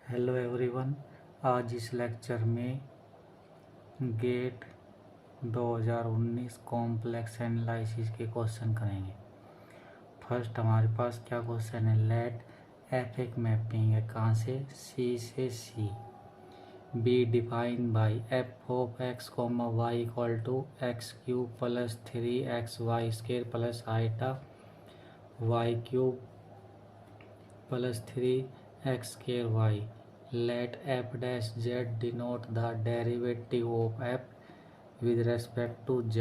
Hello everyone. आज इस lecture में गेट 2019 कॉम्प्लेक्स एनालिसिस के क्वेश्चन करेंगे। फर्स्ट हमारे पास क्या क्वेश्चन है, लेट एफ एक मैपिंग है, कहाँ से, सी से C, be defined by F of X comma Y equal to x cube plus 3 XY square plus iota Y cube plus 3 x square y. Let f dash z denote the derivative of f with respect to z.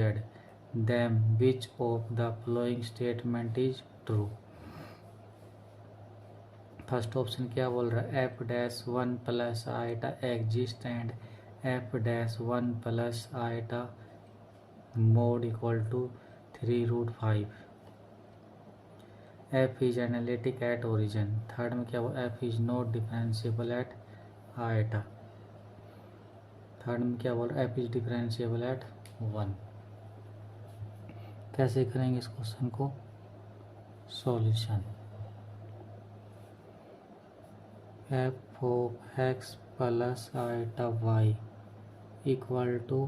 Then which of the following statement is true? First option क्या बोल रहा है, f dash one plus iota exist and f dash one plus iota mod equal to 3√5. f is analytic at origin. Third में क्या बोला, f is not differentiable at iota. Third में क्या बोल रहा है, f is differentiable at 1. कैसे करेंगे इस क्वेश्चन को solution, f of x plus iota y equal to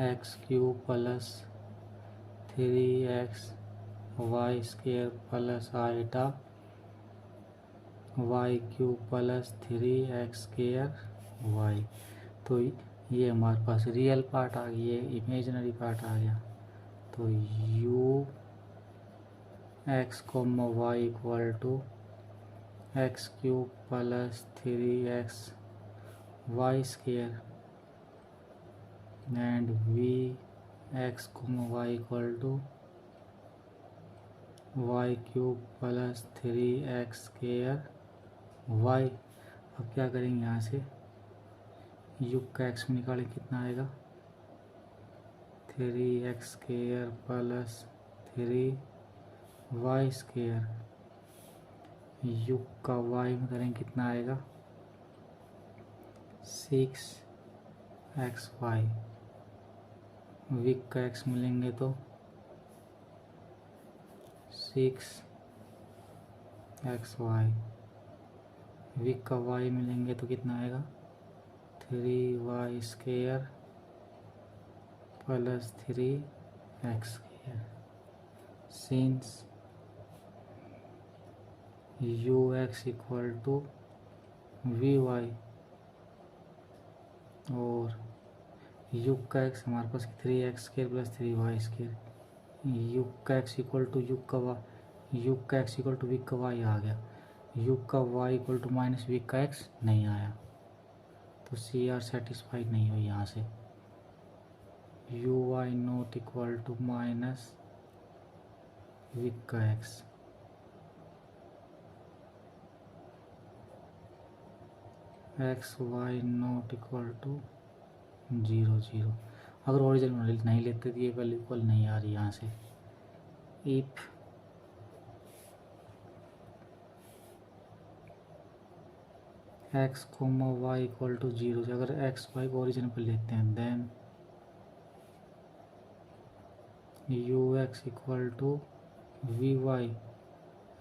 x cube plus 3x y square plus iota Y cube plus 3x square y. तो ये हमारे पास रियल पार्ट आ गया, ये इमेजिनरी पार्ट आ गया. तो u x comma y equal to x cube plus 3x y square and v x comma y equal to y cube plus 3x square y. अब क्या करेंगे, यहाँ से युग का एक्स में निकालें, कितना आएगा 3x square plus 3y square. युग का वाई में करें कितना आएगा 6xy. विक का एक्स मिलेंगे तो 6xy. विक का वाई मिलेंगे तो कितना आएगा 3y square plus 3x square. Since u x equal to v y और युग का एक्स हमारे पास 3x square plus 3y square. युग का एक्स इक्वल टू युग का वाई, युग का एक्स इक्वल टू विक का वाई आ गया. युग का वाई इक्वल टू माइनस विक का एक्स नहीं आया, तो सी आर सेटिस्फाइड नहीं हुई. यहाँ से U Y not equal to minus विक का X. X Y not equal to 0 अगर ओरिजिनल नहीं लेते तो ये वैल्यू इक्वल नहीं आ रही. यहाँ से if x comma y equal to 0, अगर एक्स वाई को ओरिजिन पर लेते हैं then u x equal to v y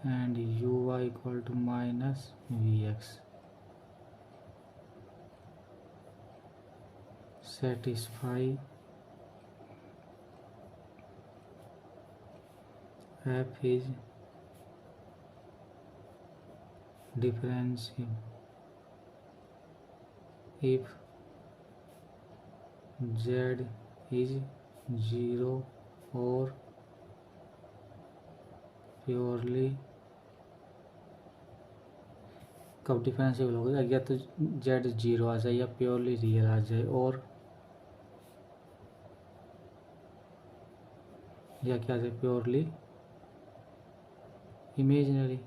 and u Y equal to minus v x. Satisfy f is differentiable if z is 0 और purely. कब differentiable होगा, या तो z 0 आ जाए या प्योरली रियल आ जाए, और या क्या है purely imaginary.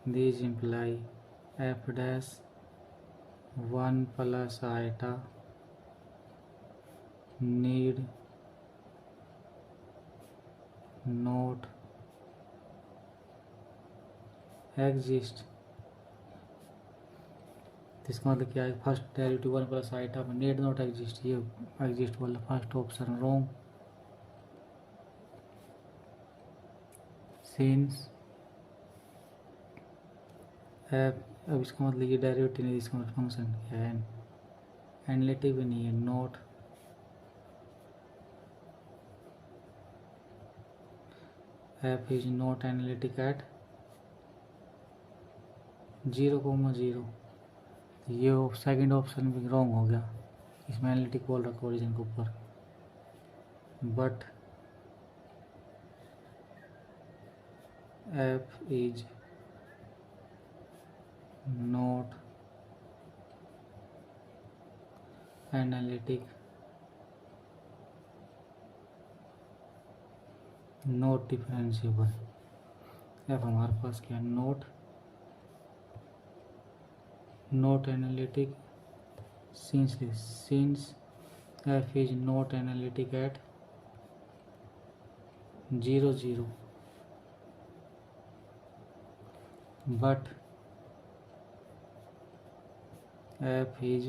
These imply f dash 1 plus iota need not exist. इसका मतलब क्या है, फर्स्ट डेरिवेटिव 1 प्लस आइटा में नीड नॉट एग्जिस्ट, ये एग्जिस्ट बोला. First option wrong. Since F, अब इसका मतलब ये डेरिवेटिव नहीं, इसका मतलब फंक्शन क्या है, एनालिटिक भी नहीं है, note f is not analytic at 0,0। ये सेकंड ऑप्शन भी रॉन्ग हो गया, इसमें एनालिटिक बोल रखा ओरिजिन के ऊपर, but f is not analytic not differentiable. F हमारे पास क्या है, not analytic since f is not analytic at 0,0 but f is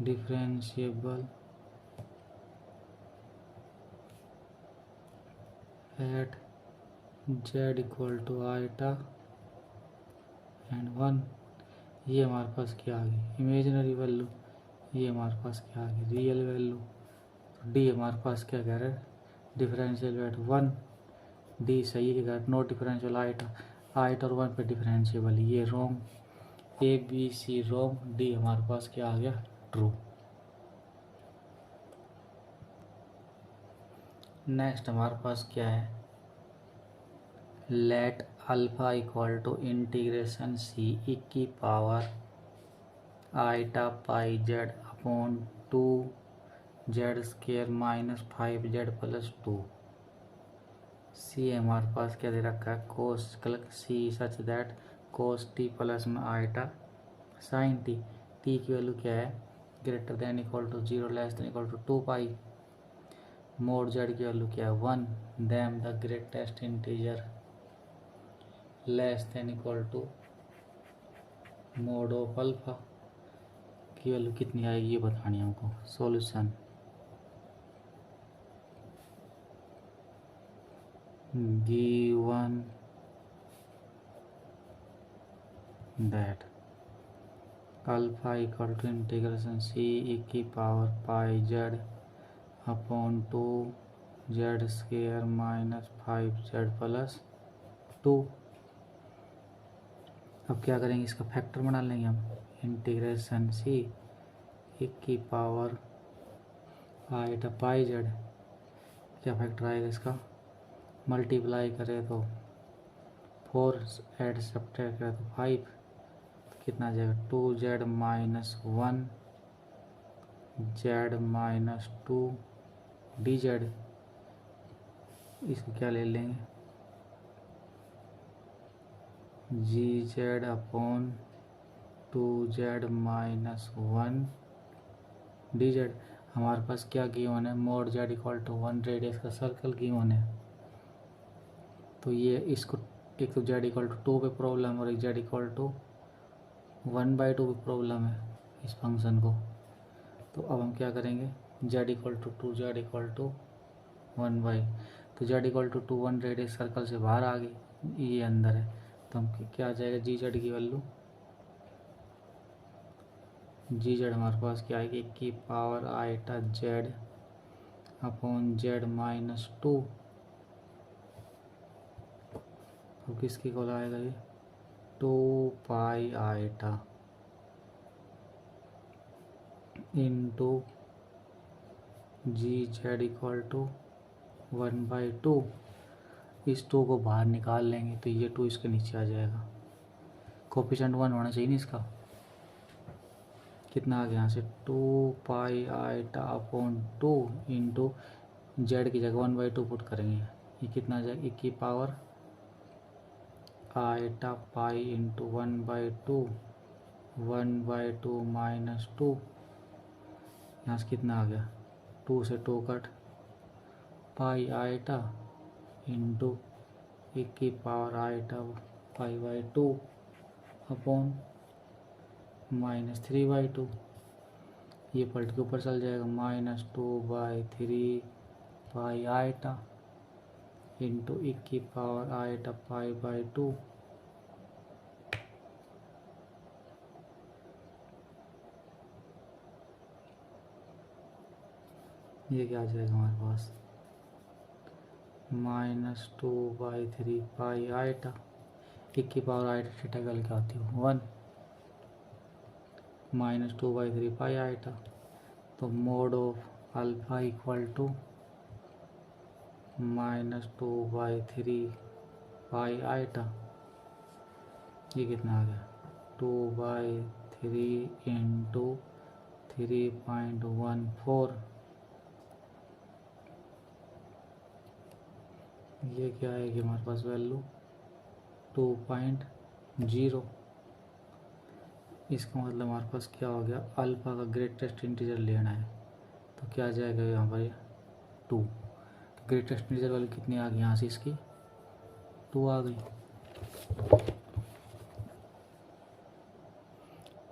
differentiable at z equal to iota and 1। ये हमारे पास क्या आ गई, इमेजिनरी वैल्यू, ये हमारे पास क्या आ गई, रियल वैल्यू। तो डी हमारे पास क्या कह रहा है, डिफरेंशियल एट 1, डी सही है, नॉट डिफरेंशियल आइट और 1 पे डिफरेंशिएबल, ये wrong, A B C wrong, D हमारे पास क्या आ गया, ट्रू। नेक्स्ट हमारे पास क्या है, let alpha equal to integration C E की power iota pi Z upon 2 Z square minus 5 Z plus 2। C हमारे पास क्या दे रखा है, cos C such that cos T plus में आइटा साइन टी, टी की वैल्यू क्या है, greater than equal to 0 less than equal to 2 pi, mod Z की वैल्यू क्या है 1, then the greatest integer less than equal to mod of alpha की value कितनी आएगी ये बतानी है हमको। Solution given that alpha equal to integration C E की power pi Z upon 2 Z square minus 5 Z plus 2। अब क्या करेंगे, इसका फैक्टर बना लेंगे हम, इंटीग्रेशन सी ई की पावर आइटा पाई जेड, क्या फैक्टर आएगा इसका, मल्टीप्लाई करें तो 4 ऐड सब्ट्रैक्ट करें तो 5, तो कितना आ जाएगा 2 Z minus 1 Z minus 2 D Z, इसको क्या ले लेंगे G Z upon 2 Z minus 1 D Z. हमारे पास क्या गिवन है, mod Z equal to 1 radius का सर्कल गिवन है, तो ये इसको एक तो जेड इक्वल टू 2 पे प्रॉब्लम और एक जेड इक्वल टू 1/2 पे प्रॉब्लम है इस फंक्शन को। तो अब हम क्या करेंगे, z equal to 2 z equal to 1/, तो z equal to 2 1 radius circle से बाहर आ गई, ये अंदर है, तो हम क्या आ जाएगा जी जेड की वैल्यू, जी जेड हमारे पास क्या आएगी, की power iota Z upon Z minus 2, तो किसकी कॉल आएगा ये 2 pi iota into G Z equal to 1/2। इस 2 को बाहर निकाल लेंगे तो ये 2 इसके नीचे आ जाएगा, कोफिशिएंट 1 होना चाहिए ना इसका, कितना आ गया यहाँ से 2 pi iota upon 2 into z की जगह 1/2 पुट करेंगे, ये कितना आ जाएगा, की power iota pi into 1/2 minus 2, यहाँ से कितना आ गया 2 से 2 कट, पाई आइटा इंटू की पावर आइटा पाई/2 अपॉन माइनस 3/2, ये पलट के ऊपर चल जाएगा, माइनस 2/3 पाई आइटा इंटू की पावर आइटा पाई/2 ये क्या आ जाएगा हमारे पास, -2/3 पाई आइटा। 1 की पावर आइटा थीटा कल क्या होती है 1, -2/3 पाई आइटा। तो mod of alpha equal to -2/3 pi iota. ये कितना आ गया 2/3 इंटू 3.14। ये क्या आएगी हमारे पास वैल्यू 2.0। इसका मतलब हमारे पास क्या हो गया, अल्फा का ग्रेटेस्ट इंटीजर लेना है तो क्या आ जाएगा यहाँ पर 2। तो ग्रेटेस्ट इंटीजर वाली कितनी आ गई यहाँ से, इसकी 2 आ गई।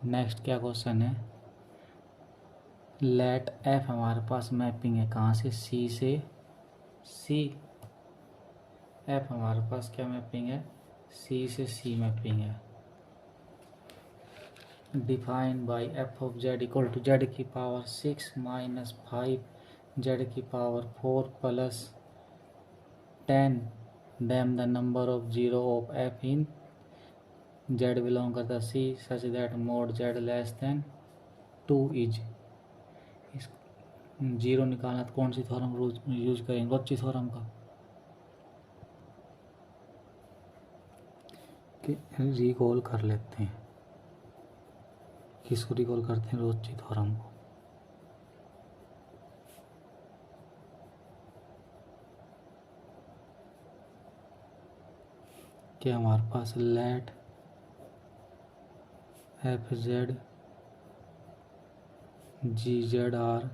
नेक्स्ट क्या क्वेश्चन है, लेट एफ हमारे पास मैपिंग है कहाँ से, सी से सी। एफ हमारे पास क्या मैपिंग है, सी से सी मैपिंग है। Define by F of Z equal to Z की पावर 6 माइनस 5 जेड की power 4 plus 10 then the number of zero of F in Z belong करता C such that mod Z less than 2 is. इस zero निकालना तो कौन सी theorem use करेंगे, रोची theorem का। Recall कर लेते हैं, किसको रिकॉल करते हैं, रोची थ्योरम को। क्या हमारे पास let F Z G Z are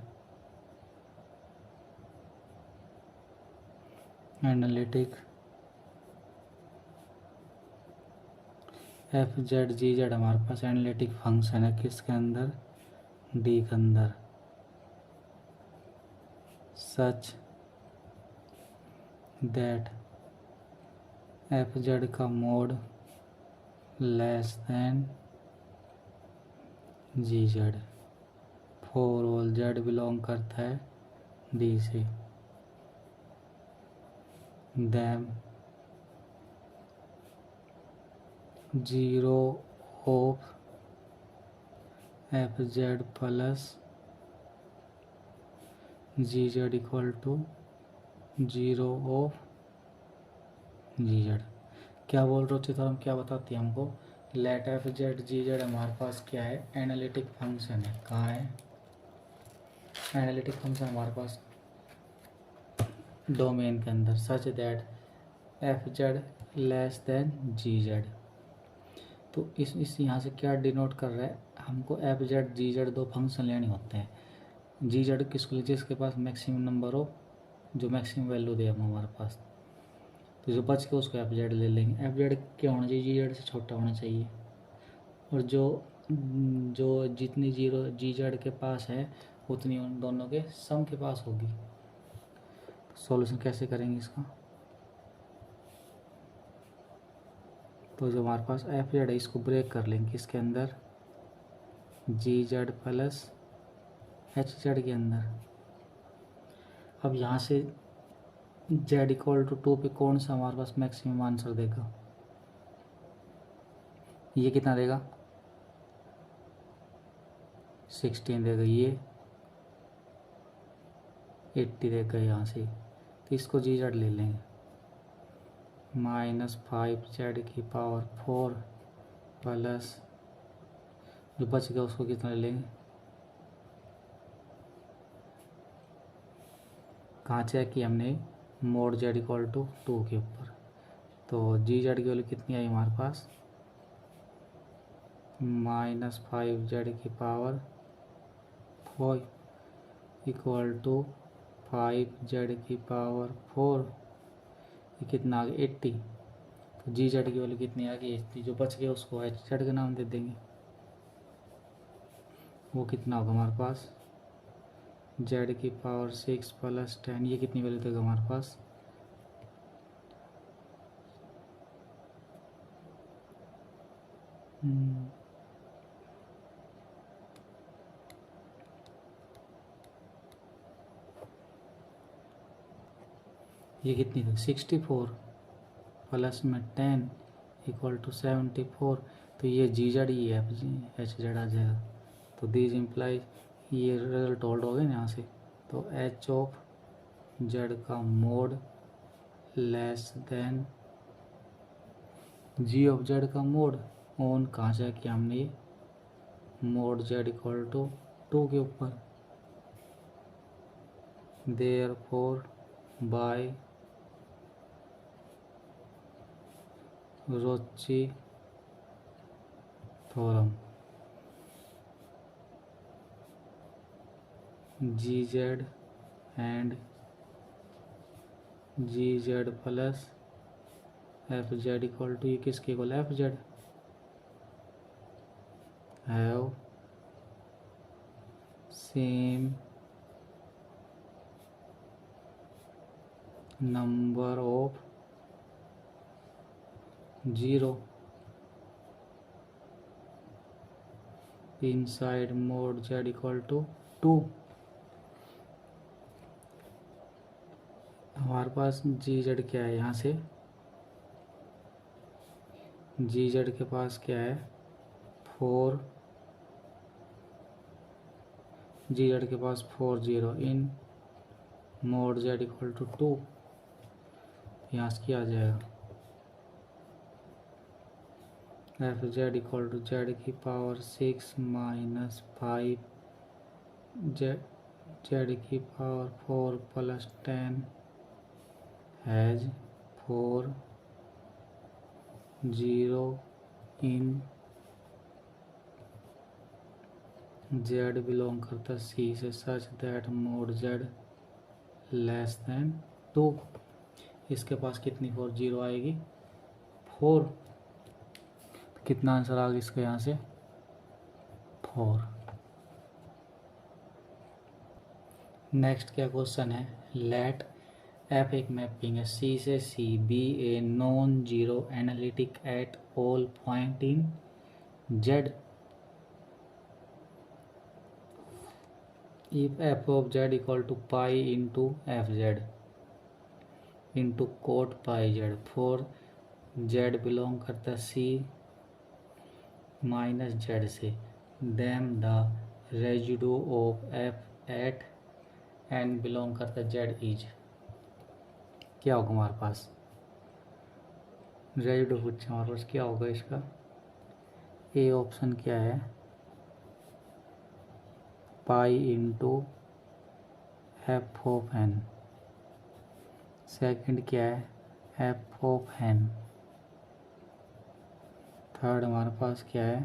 analytic F Z G Z हमारे पास एनालिटिक फंक्शन है किसके अंदर, डी के अंदर। सच दैट एफ जेड का mod less than g z for all z belong करता है डी से। Then zero of f z plus g Z equal to zero of g z. क्या बोल रहे थे थोड़ा, हम क्या बताती है हमको, late F Z G Z हमारे पास क्या है, एनालिटिक फंक्शन है। कहाँ है एनालिटिक फंक्शन हमारे पास, डोमेन के अंदर। Such that f z less than g z. तो इस यहाँ से क्या डिनोट कर रहा है, हमको एफ जेड जी जेड दो फंक्शन लेने होते हैं। जी जेड किसको लीजिए, जिसके पास मैक्सिमम नंबर हो, जो मैक्सिमम वैल्यू दे हम हमारे पास, तो जो बच के उसको एफ जेड ले लेंगे। एफ जेड क्या होना चाहिए, जी जेड से छोटा होना चाहिए। और जो जो जितनी जीरो जी जेड के पास है उतनी उन दोनों के सम के पास होगी। सॉल्यूशन कैसे करेंगे इसका, तो जो हमारे पास एफ जेड है इसको ब्रेक कर लेंगे किसके अंदर, जी जेड प्लस एच जेड के अंदर। अब यहाँ से जेड इक्वल टू 2 पे कौन सा हमारे पास मैक्सिमम आंसर देगा, ये कितना देगा 16 देगा, ये 80 देगा यहाँ से। तो इसको जी जेड ले लेंगे, -5 जेड की पावर 4 प्लस जो बच गया उसको कितना ले लेंगे, कहाँ चेक किया हमने, मोड जेड इक्वल टू 2 के ऊपर। तो जी जेड की वैल्यू कितनी आई हमारे पास, -5 जेड की पावर 4 इक्वल टू 5 जेड की पावर 4, ये कितना आ गया 80। तो जी जेड की वैल्यू कितनी आ गई 80, जो बच गया उसको एच जेड का नाम दे देंगे। वो कितना होगा हमारे पास, जेड की पावर 6 प्लस 10, ये कितनी वैल्यू देगा हमारे पास, ये कितनी थी 64 प्लस में 10 इक्वल टू 74, तो ये G Z E F G H Z आ जाएगा। तो दिस इम्प्लाइज ये रिजल्ट होल्ड हो गए ना यहाँ से। तो एच ऑफ जेड का mod less than G of Z का मोड ऑन कहाँ से किया हमने ये मोड जेड इक्वल टू 2 के ऊपर। Therefore by Rouche theorem G Z and G Z plus F Z equal to ये किसके equal F Z have same number of zero inside mod Z equal to 2। हमारे पास जी z क्या है यहाँ से जी Z के पास क्या है 4 जी जेड के पास 40 in mod Z equal to 2 यहाँ से क्या आ जाएगा f Z equal to Z की पावर 6 माइनस 5 जेड की power 4 plus 10 has 4 0 in Z belong करता सी से such that mod Z less than 2। इसके पास कितनी 4 0 आएगी 4। कितना आंसर आ गया इसका यहाँ से 4। नेक्स्ट क्या क्वेश्चन है लेट एफ एक मैपिंग है सी से C be a non zero analytic at all point in Z if F of Z equal to pi into F Z into cot pi Z for Z belong करता C minus Z से then the residue of F at N belong करता Z is क्या होगा हमारे पास residue पूछा हमारे पास क्या होगा इसका ए ऑप्शन क्या है pi into f of n second क्या है एफ ऑफ एन थर्ड हमारे पास क्या है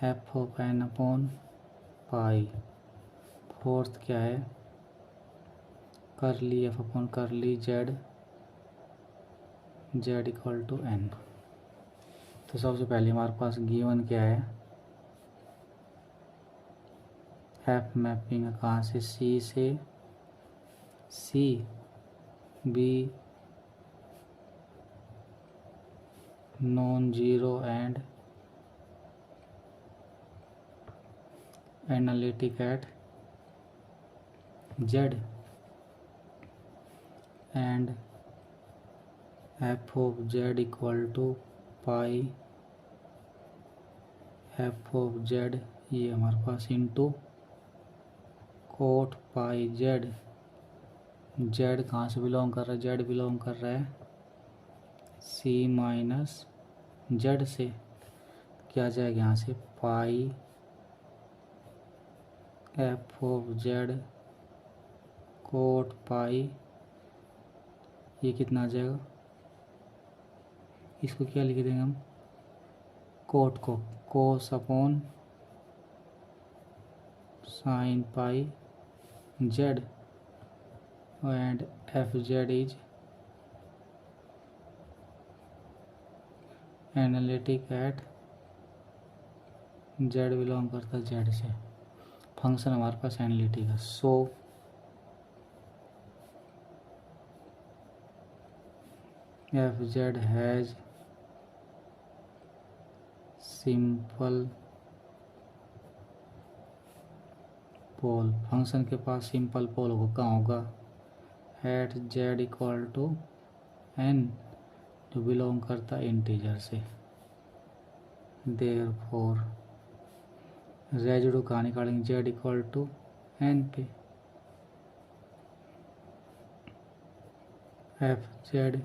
f of n upon pi fourth क्या है curly f upon curly z z equal to n. तो सबसे पहले हमारे पास गिवन क्या है एफ मैपिंग कहाँ से सी से C be non zero and analytic at Z and F of Z equal to pi F of Z ये हमारे पास into cot pi Z Z कहाँ से बिलोंग कर रहा है जेड बिलोंग कर रहा है सी माइनस जेड से क्या जाएगा यहाँ से pi F of Z cot pi ये कितना आ जाएगा इसको क्या लिख देंगे हम कोट को cos upon sine pi Z and F Z is analytic at Z belong करता है जेड से फंक्शन हमारे पास एनालिटिक है so F Z has simple pole function के पास सिंपल पोल होगा कहाँ होगा at Z equal to N, जो बिलोंग करता है इंटीजर से। देयरफॉर रेजिड्यू कहाँ निकालेंगे, जेड इक्वल टू एन पे। F Z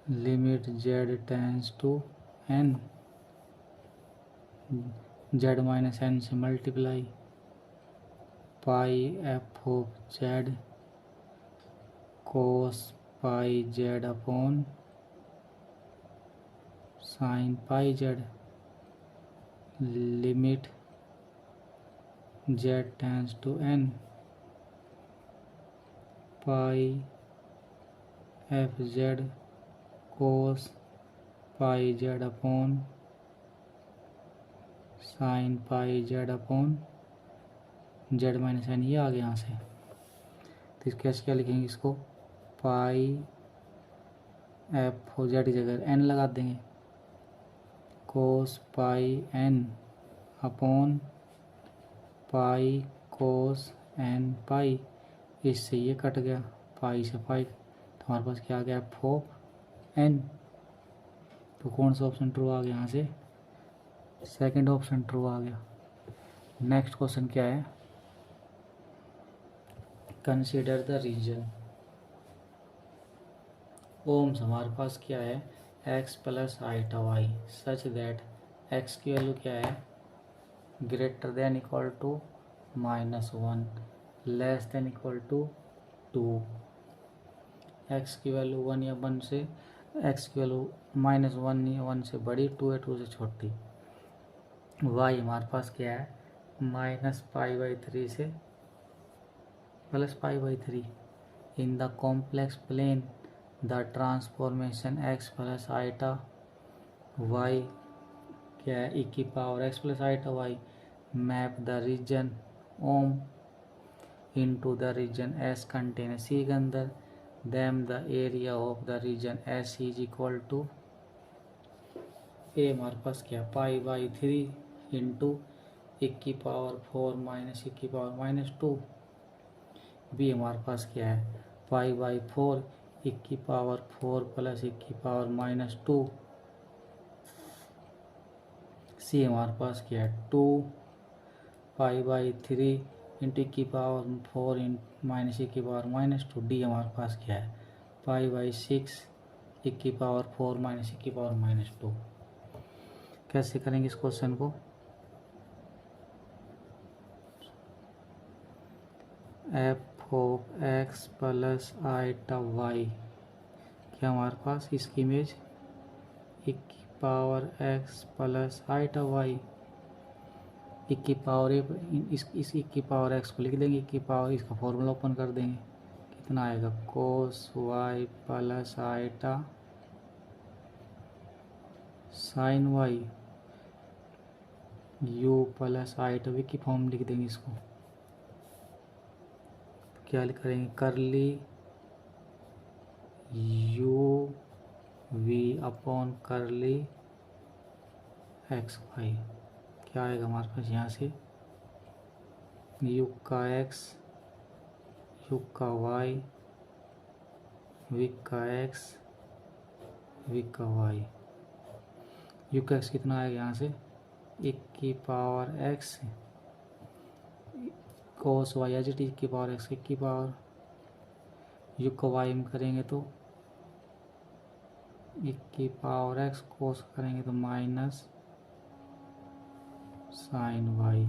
limit Z tends to N, Z minus N से multiply, pi F of z cos pi Z upon sine pi z, limit Z tends to n, pi f z cos pi Z upon sine pi Z upon Z minus n, ये आ गया यहाँ से। तो कैसे क्या लिखेंगे इसको, पाई एफ जेड की जगह एन लगा देंगे, कोस पाई एन अपॉन पाई कोस एन पाई, इससे ये कट गया, पाई से पाई, तो हमारे पास क्या आ गया, एफ ऑफ एन। तो कौन सा ऑप्शन ट्रू आ गया यहाँ से, सेकंड ऑप्शन ट्रू आ गया। नेक्स्ट क्वेश्चन क्या है, कंसीडर द रीजन। ओम्स हमारे पास क्या है, x plus iota y such that x की वैल्यू क्या है, greater than equal to -1 less than equal to 2। x की वैल्यू 1 या 1 से, x की वैल्यू -1 या 1 से बड़ी, 2 या 2 से छोटी। y हमारे पास क्या है, -π/3 से +π/3। In the complex plane the transformation x plus iota Y क्या है, e की power x plus iota Y map the region ओम into the region S contain C के अंदर, then the area of the region S is equal to, A हमारे पास क्या, π/3 into e की पावर 4 माइनस e की power -2। B हमारे पास क्या है, π/4 e की पावर 4 प्लस e की पावर -2। सी हमारे पास क्या है, 2 π/3 इंटू की पावर 4 माइनस e की पावर -2। डी हमारे पास क्या है, π/6 e की पावर 4 माइनस e की पावर -2। कैसे करेंगे इस क्वेश्चन को, f of x plus iota Y क्या हमारे पास, इसकी इमेज e की power x plus iota y, e की पावर इस e की पावर x को लिख देंगे, e की पावर इसका फॉर्मूला ओपन कर देंगे, कितना आएगा, cos y plus iota sine y, u plus iota v की फॉर्म लिख देंगे इसको। क्या करेंगे, curly u v upon curly x y, क्या आएगा हमारे पास यहाँ से, u का x u का y v का x v का y, u का x कितना आएगा यहाँ से, 1 की power x cos y H T की पावर x 1 की पावर, u का y में करेंगे तो 1 की पावर x, कोस करेंगे तो माइनस साइन वाई,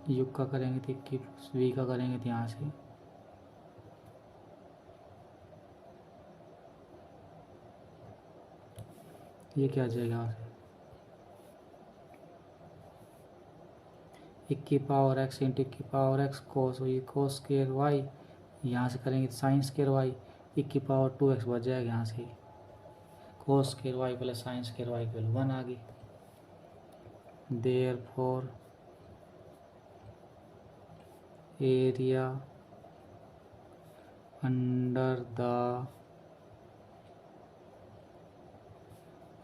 यू का करेंगे तो 1 की वी का करेंगे तो यहाँ से ये क्या आ जाएगा, 1 की पावर x इंटू 1 की पावर x कोस, ये कोस स्क्वायर वाई, यहाँ से करेंगे तो साइन स्क्वायर वाई, 1 की पावर 2x बच जाएगा यहाँ से, cos square y plus sine square y की वैल्यू 1 आ गई। Therefore area under the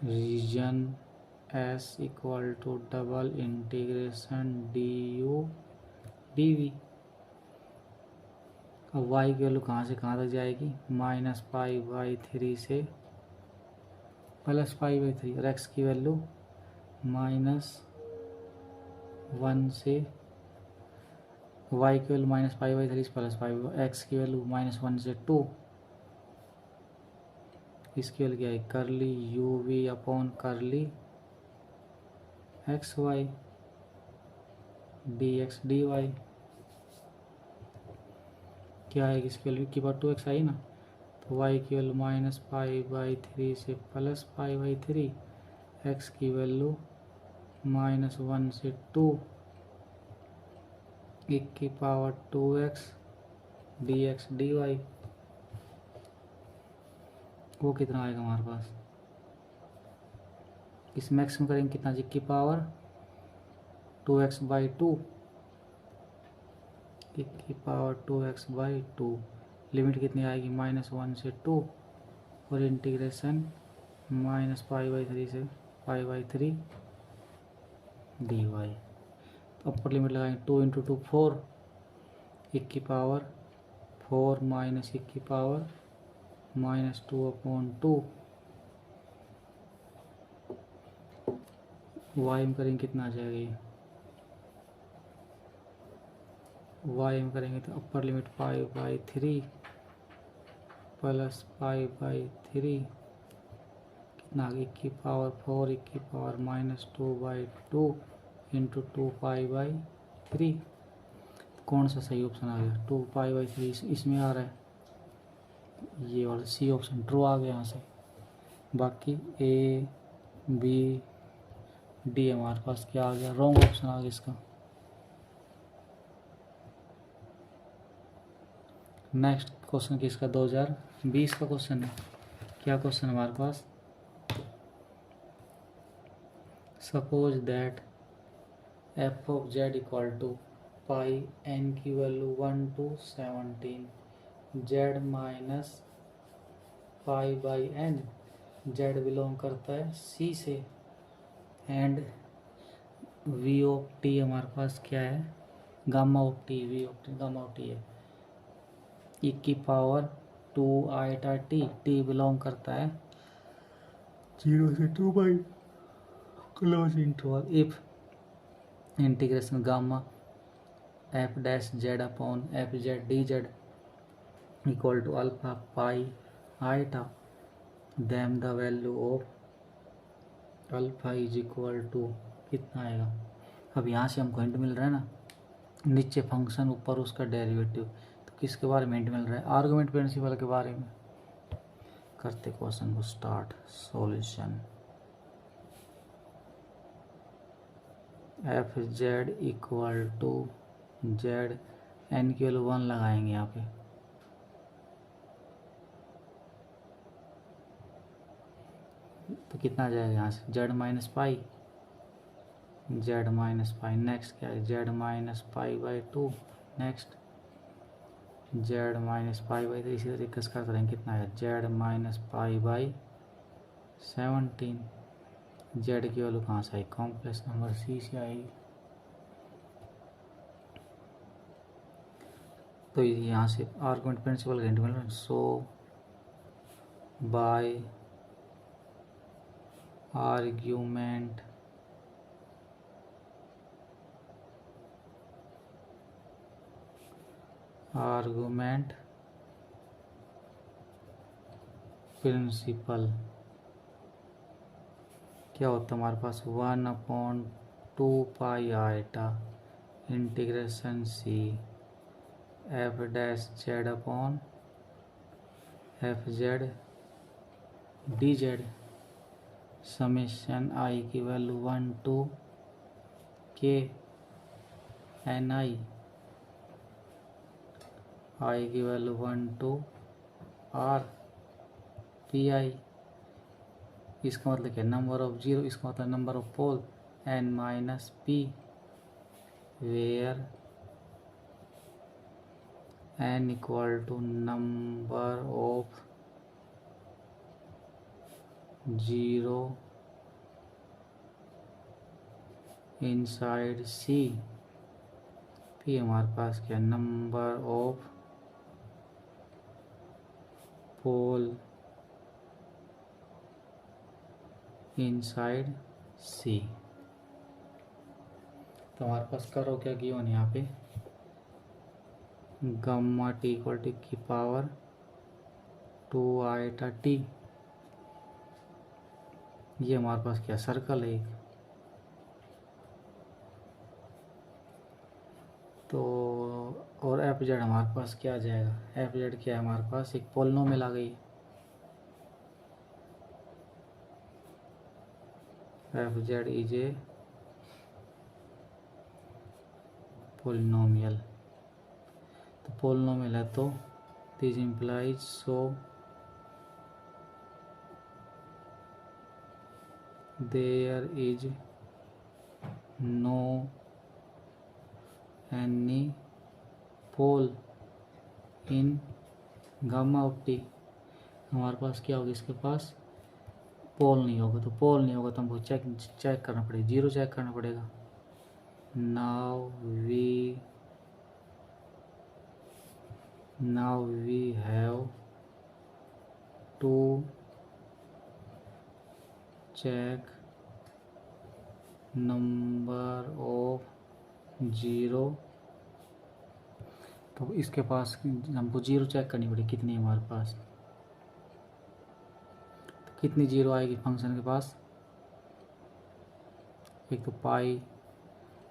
region S equal to double integration du dv, अब y की वैल्यू कहाँ से कहाँ तक जाएगी, -π/3 से +π/3, और x की वैल्यू -1 से, y की वैल्यू -π/3 से +π, x की वैल्यू -1 से 2, इसकी वैल्यू क्या है, करली uv अपॉन करली xy dx dy, क्या है इसकी वैल्यू की बार 2x आई ना, तो y की वैल्यू -π/3 से +π/3, x की वैल्यू -1 से 2 e की पावर 2x dx dy, वो कितना आएगा हमारे पास, इस मैक्सिमम करेंगे कितना, जी की पावर 2x/2, e की पावर 2x/2, लिमिट कितनी आएगी -1 से 2, और इंटीग्रेशन -π/3 से π/3 dy, तो अपर लिमिट लगाएंगे 2 × 2 4, e की पावर 4 माइनस e की पावर -2/2, y में करेंगे कितना आ जाएगा ये, y में करेंगे तो अपर लिमिट π/3 + π/3 कितना आ गया, e की पावर 4 e की पावर -2/2 × 2π/3, कौन सा सही ऑप्शन आ गया, 2π/3 इसमें आ रहा है, ये वाला सी ऑप्शन ट्रू आ गया यहाँ से। बाकी ए बी डी हमारे पास क्या आ गया, रॉन्ग ऑप्शन आ गया इसका। नेक्स्ट क्वेश्चन किसका, 2020 का क्वेश्चन है। क्या क्वेश्चन हमारे पास, suppose that f of z equal to pi n की value 1 to 17 z minus π/n, z belong करता है c से, एंड v ऑफ t हमारे पास क्या है, gamma of t, v of t gamma of t है, e की पावर 2i t बिलोंग करता है 0 से 2 close interval, if integration gamma f dash z upon f z d Z equal to alpha pi iota, then the value of alpha is equal to कितना आएगा। अब यहाँ से हमको हिंट मिल रहा है ना, नीचे फंक्शन ऊपर उसका डेरिवेटिव, तो किसके बारे में हिंट मिल रहा है, आर्गुमेंट प्रिंसिपल के बारे में। करते क्वेश्चन को start, solution f Z equal to z, n की वैल्यू 1 लगाएंगे यहाँ पे, तो कितना आ जाएगा यहाँ से, Z minus pi, Z minus pi, next क्या है, Z minus π/2, next Z minus π/3, इसी तरीके से करते रहेंगे, कितना है, जेड माइनस π/17, जेड की वैल्यू कहाँ से आई, कॉम्प्लेक्स नंबर सी से आएगी, तो यहाँ से आर्गुमेंट प्रिंसिपल हिंट मिल रहा है, सो बाय आर्ग्यूमेंट प्रिंसिपल क्या होता है हमारे पास, 1/2 iota integration C F dash Z upon F Z D Z, summation I की value 1 to k n I की value 1 to r P I, इसका मतलब क्या, नंबर ऑफ जीरो, इसका मतलब number of pole n minus P, where n equal to number of zero inside C, P हमारे पास क्या, number of pole inside C. तो हमारे पास करो क्या गिवन यहाँ पे गामा टी इक्वल टू की पावर 2 आइटा टी। ये हमारे पास क्या सर्कल है एक। तो और एफ जेड हमारे पास क्या आ जाएगा, एफ जेड क्या है हमारे पास एक पोलिनोमियल आ गई। F Z is a polynomial. तो पोलिनोमियल है तो this implies so there is no any pole in gamma of t. हमारे पास क्या होगा, इसके पास पोल नहीं होगा। तो पोल नहीं होगा तो हमको चेक करना पड़ेगा, जीरो चेक करना पड़ेगा। Now we have to check number of zero. तो इसके पास हमको जीरो चेक करनी पड़ेगी, कितनी है हमारे पास। तो कितनी जीरो आएगी फंक्शन के पास, एक तो पाई।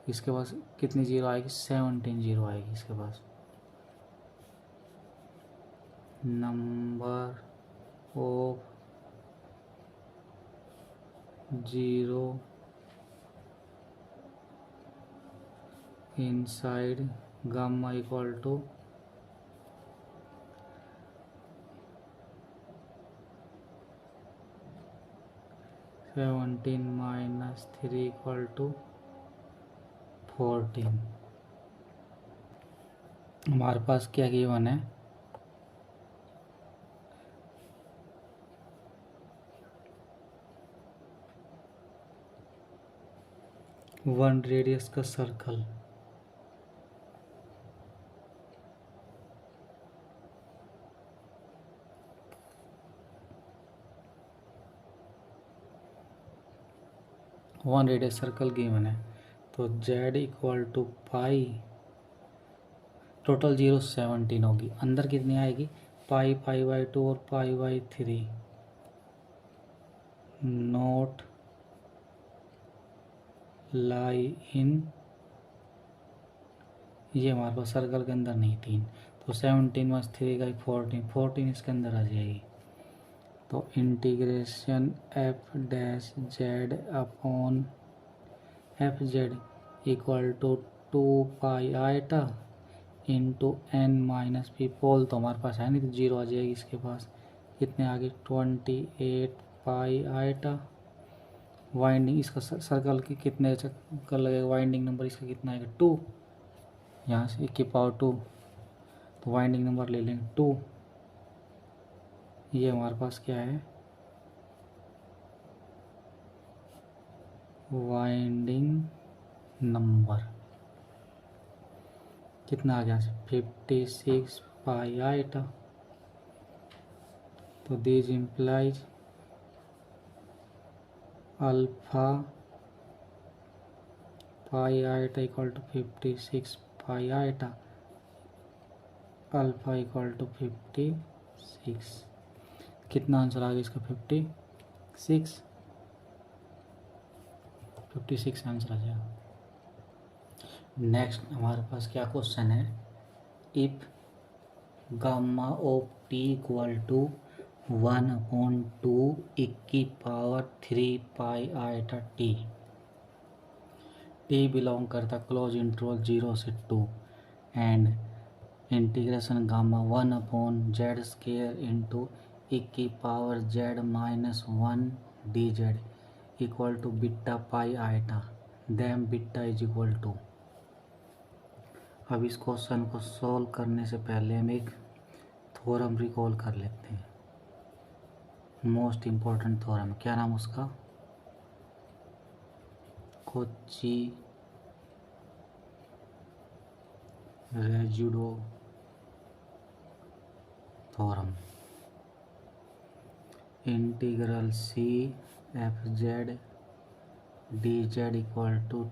इसके पास कितनी जीरो आएगी, 17 जीरो आएगी इसके पास। Number of zero inside gamma equal to 17 minus 3 equal to 14। हमारे पास क्या गिवन है, वन रेडियस का circle. One radius circle given है। तो z equal to pi, total 17 होगी। अंदर कितनी आएगी, पाई पाई बाई 2 और पाई बाई 3। नोट लाई इन, ये हमारे पास सर्कल के अंदर नहीं 3। तो 17 माइनस 3 का 14 इसके अंदर आ जाएगी। तो integration F dash Z upon F Z equal to 2 pi iota into N minus P. Pole तो हमारे पास है नहीं, तो जीरो आ जाएगी इसके पास। कितने आगे 28 पाई आइटा। वाइंडिंग इसका सर्कल के कितने चक्कर लगेगा, वाइंडिंग नंबर इसका कितना आएगा 2, यहाँ से 1 की पावर 2। तो वाइंडिंग नंबर ले लेंगे 2। ये हमारे पास क्या है, वाइंडिंग नंबर कितना आ गया 56 पाई आइटा। तो this implies alpha pi iota equal to 56 pi iota, alpha equal to 56। कितना आंसर आ गया इसका 56 आंसर आ जाएगा। नेक्स्ट हमारे पास क्या क्वेश्चन है, if gamma of t equal to 1/2 की power 3 pi iota t. T belong करता क्लोज इंटरवल 0 से 2 and integration gamma 1/z square into e की power z minus 1 dz equal to beta pi iota, then beta is equal to. अब इस question को solve करने से पहले हम एक थ्योरम रिकॉल कर लेते हैं, मोस्ट इम्पोर्टेंट थ्योरम। क्या नाम उसका, Cauchy residue theorem. Integral C F Z D Z equal to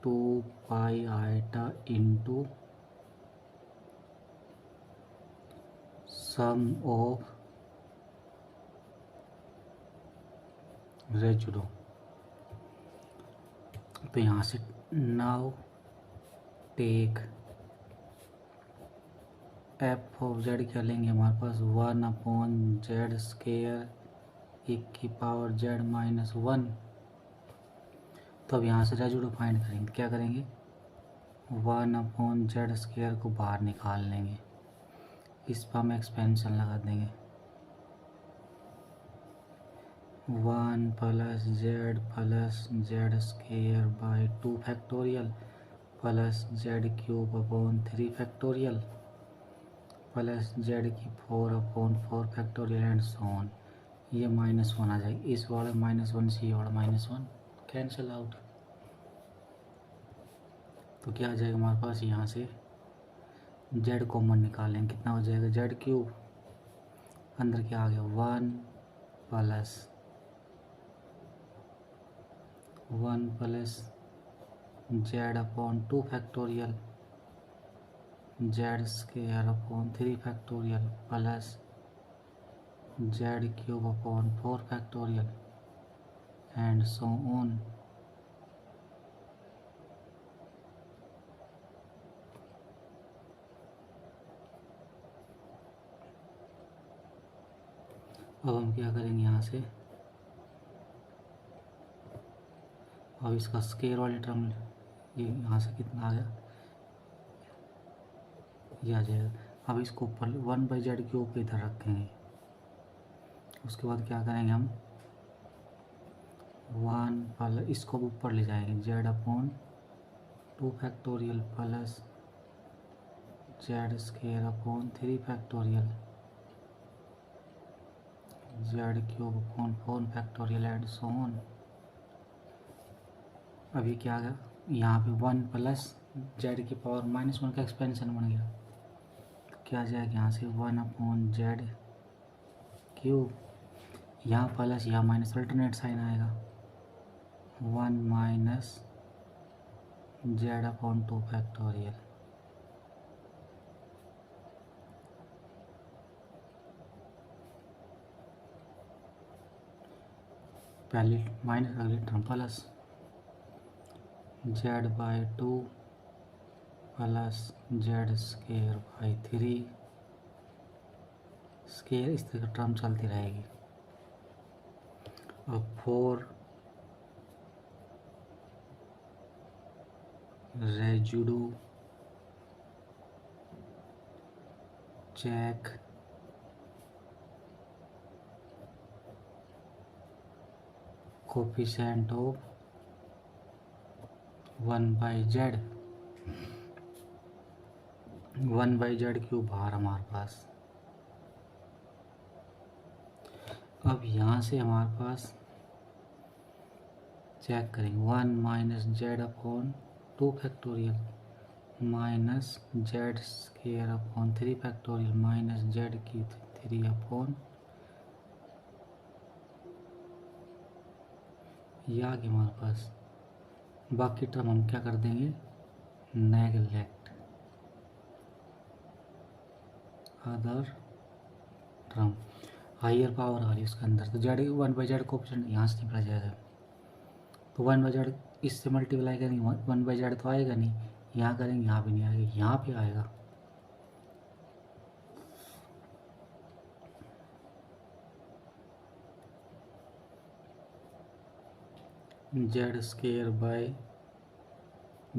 2 pi iota into sum of residue. तो यहाँ से now take F of Z क्या लेंगे हमारे पास 1/z² e⁻z-1। तो अब यहाँ से रेजुडो फाइंड करेंगे, क्या करेंगे 1/z² को बाहर निकाल लेंगे, इस पर हम एक्सपेंशन लगा देंगे 1 + z + z² / 2 factorial plus z³ / 3 factorial plus z⁴/4 factorial and so on. ये -1 आ जाएगी, इस वाला -1 से ये वाला -1 कैंसिल आउट। तो क्या आ जाएगा हमारे पास, यहाँ से z कॉमन निकालेंगे, कितना हो जाएगा z³, अंदर क्या आ गया 1 + z/2 factorial z² / 3 factorial plus z³ / 4 factorial and so on. अब हम क्या करेंगे, यहाँ से अब इसका स्केयर वाली टर्म, ये यहाँ से कितना आ गया, ये आ जाएगा। अब इसको ऊपर 1/z³ के इधर रखेंगे, उसके बाद क्या करेंगे हम 1 इसको ऊपर ले जाएंगे z/2 factorial plus z² / 3 factorial z³ / 4 factorial and so on. अभी क्या आ गया, यहाँ पे 1 + z⁻⁻1 का एक्सपेंशन बन गया, तो क्या आ जाएगा यहाँ से 1/z³, यहाँ प्लस यहाँ माइनस अल्टरनेट साइन आएगा 1 - z/2 फैक्टोरियल पहले माइनस अगली term plus z/2 plus z²/3 square, इस तरह टर्म चलती रहेगी। अब 4 रेजुडो check coefficient of 1/z, 1/z³ बाहर हमारे पास। अब यहाँ से हमारे पास चेक करेंगे 1 - z/2 factorial minus z² / 3 factorial minus z³ ये आ गया हमारे पास। बाकी टर्म हम क्या कर देंगे, neglect other term. Higher power आ रही है उसके अंदर, तो z 1/z कोएफिशिएंट यहाँ से निकला जाएगा, तो 1/z इससे मल्टीप्लाई करेंगे 1/z तो आएगा नहीं, यहाँ करेंगे यहाँ भी नहीं आएगा, यहाँ पे आएगा। z² /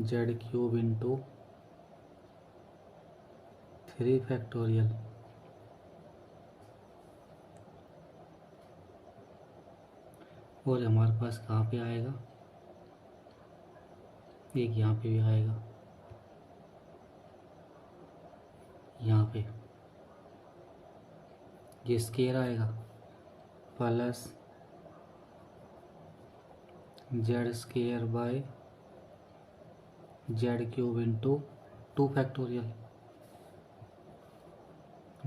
z³ इंटू 3 फैक्टोरियल और हमारे पास कहाँ पे आएगा, एक यहाँ पे भी आएगा, यहाँ पे ये स्केयर आएगा plus z² / z³ into 2 factorial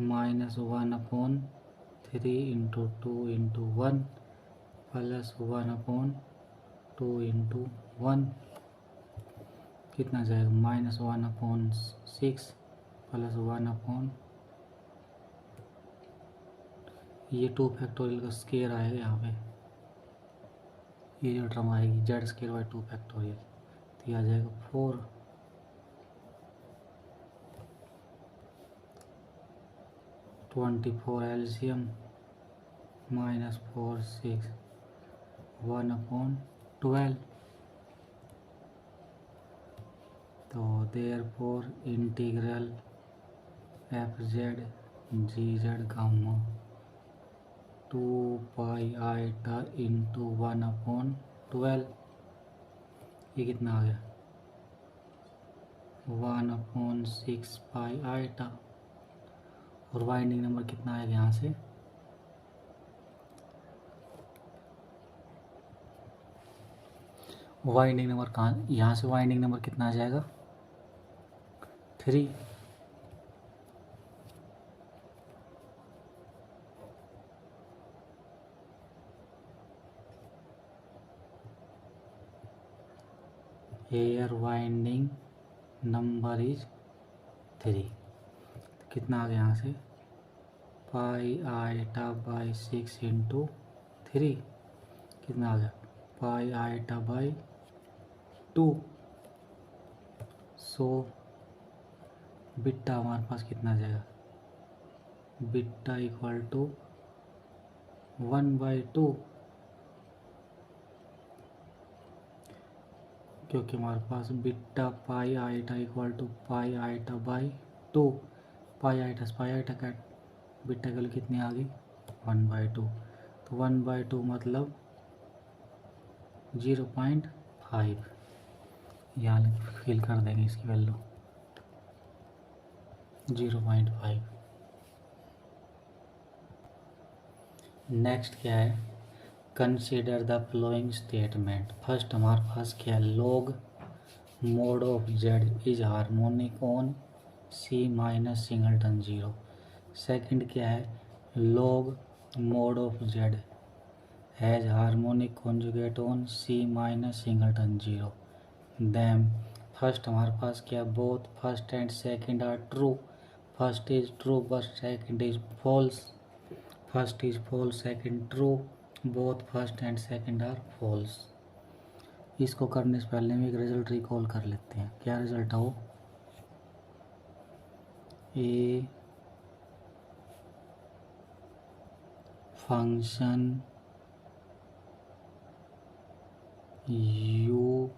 -1/3 3 into 2 into 1 plus 1/2 into 1 कितना जाएगा -1/6 प्लस 1 ये 2 फैक्टोरियल का स्केयर आएगा यहाँ पे, ये जो टर्म आएगी जेड स्केयर बाई 2 फैक्टोरियल, तो ये आ जाएगा 4 24 एलसीएम -4 6 1/12। तो therefore integral FZ GZ gamma 2 pi iota into 1/12, ये कितना आ गया 1/6 पाई आईटा। और वाइंडिंग नंबर कितना आएगा यहाँ से, वाइंडिंग नंबर कहाँ, यहाँ से वाइंडिंग नंबर कितना आ जाएगा 3। एयर वाइंडिंग नंबर इज 3, कितना आ गया यहाँ से पाई आईटा बाई 6 इंटू 3, कितना आ गया पाई आईटा बाई 2। सो बिट्टा हमारे पास कितना आ जाएगा, बिट्टा इक्वल टू 1/2, क्योंकि हमारे पास बिट्टा pi iota equal to pi iota by 2, pi iota का बिट्टा की वैल्यू कितनी आ गई 1/2, तो 1/2 मतलब 0.5, यहाँ फिल कर देंगे इसकी वैल्यू 0.5। नेक्स्ट क्या है, consider the following statement. First हमारे पास क्या है, log mod of z is harmonic on C minus singleton 0। Second क्या है, log mod of z has harmonic conjugate on C minus singleton 0। Then first हमारे पास क्या, both first and second are true, first is true but second is false, first is false second true, both first and second are false. इसको करने से पहले हम एक result recall कर लेते हैं। क्या रिजल्ट हो, a function U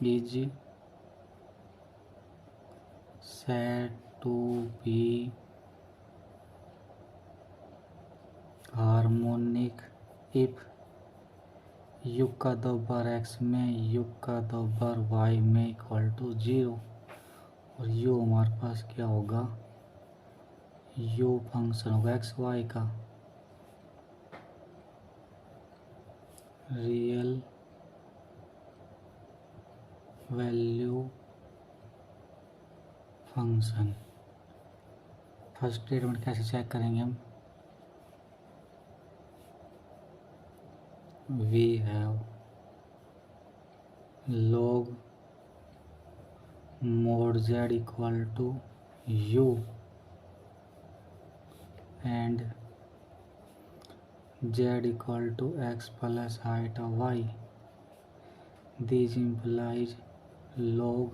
is said to be harmonic if युग का दोबर x में युग का दोबर y में इक्वल टू 0। और u हमारे पास क्या होगा, u फंक्शन होगा एक्स वाई का real value function. First statement कैसे चेक करेंगे हम, we have log mod z equal to u and z equal to x plus iota y। This implies log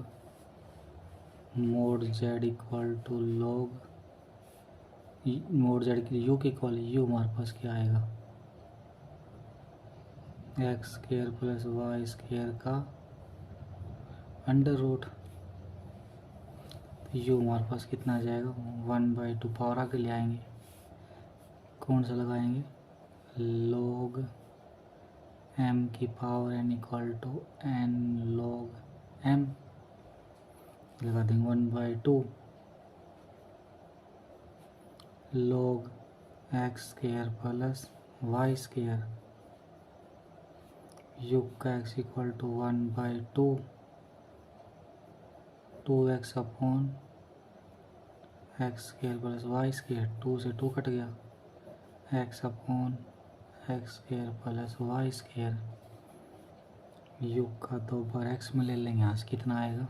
mod z equal to log mod z की u की equal u हमारे पास क्या आएगा x square plus Y square का under root. You हमारे पास कितना आ जाएगा 1/2, पावर आगे ले आएंगे, कौन सा लगाएंगे log m की power n equal to n log m लगा देंगे 1/2 log x square plus Y square, युग का x equal to 1/2 2x upon x square plus Y square, 2 से 2 कट गया x upon x square plus Y square, you का 2 बार x में ले लेंगे, यहाँ से कितना आएगा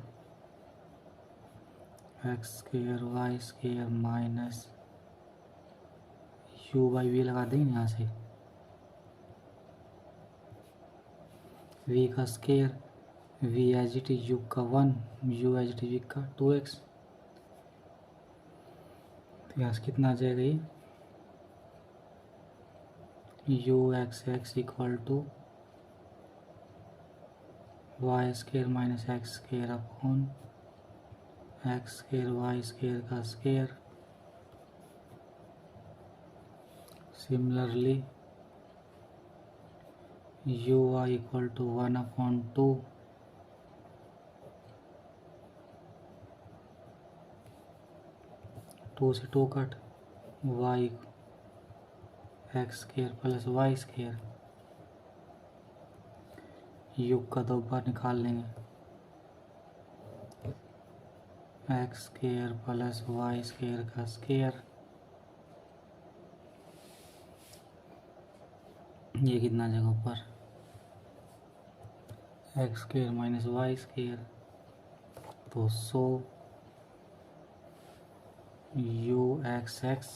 x square Y square minus U by V लगा देंगे यहाँ से, वी का square, V as it is U का 1, U as it is V का 2x, तो यहाँ से कितना आ जाएगा ये U x X equal to Y square minus X square upon x square Y square का square. Similarly U Y equal to 1/2, to से 2 cut, Y X square plus Y square, you का 2 बार निकाल लेंगे, X square plus Y square का square, ये कितना जगह ऊपर X square minus Y square, तो so U x X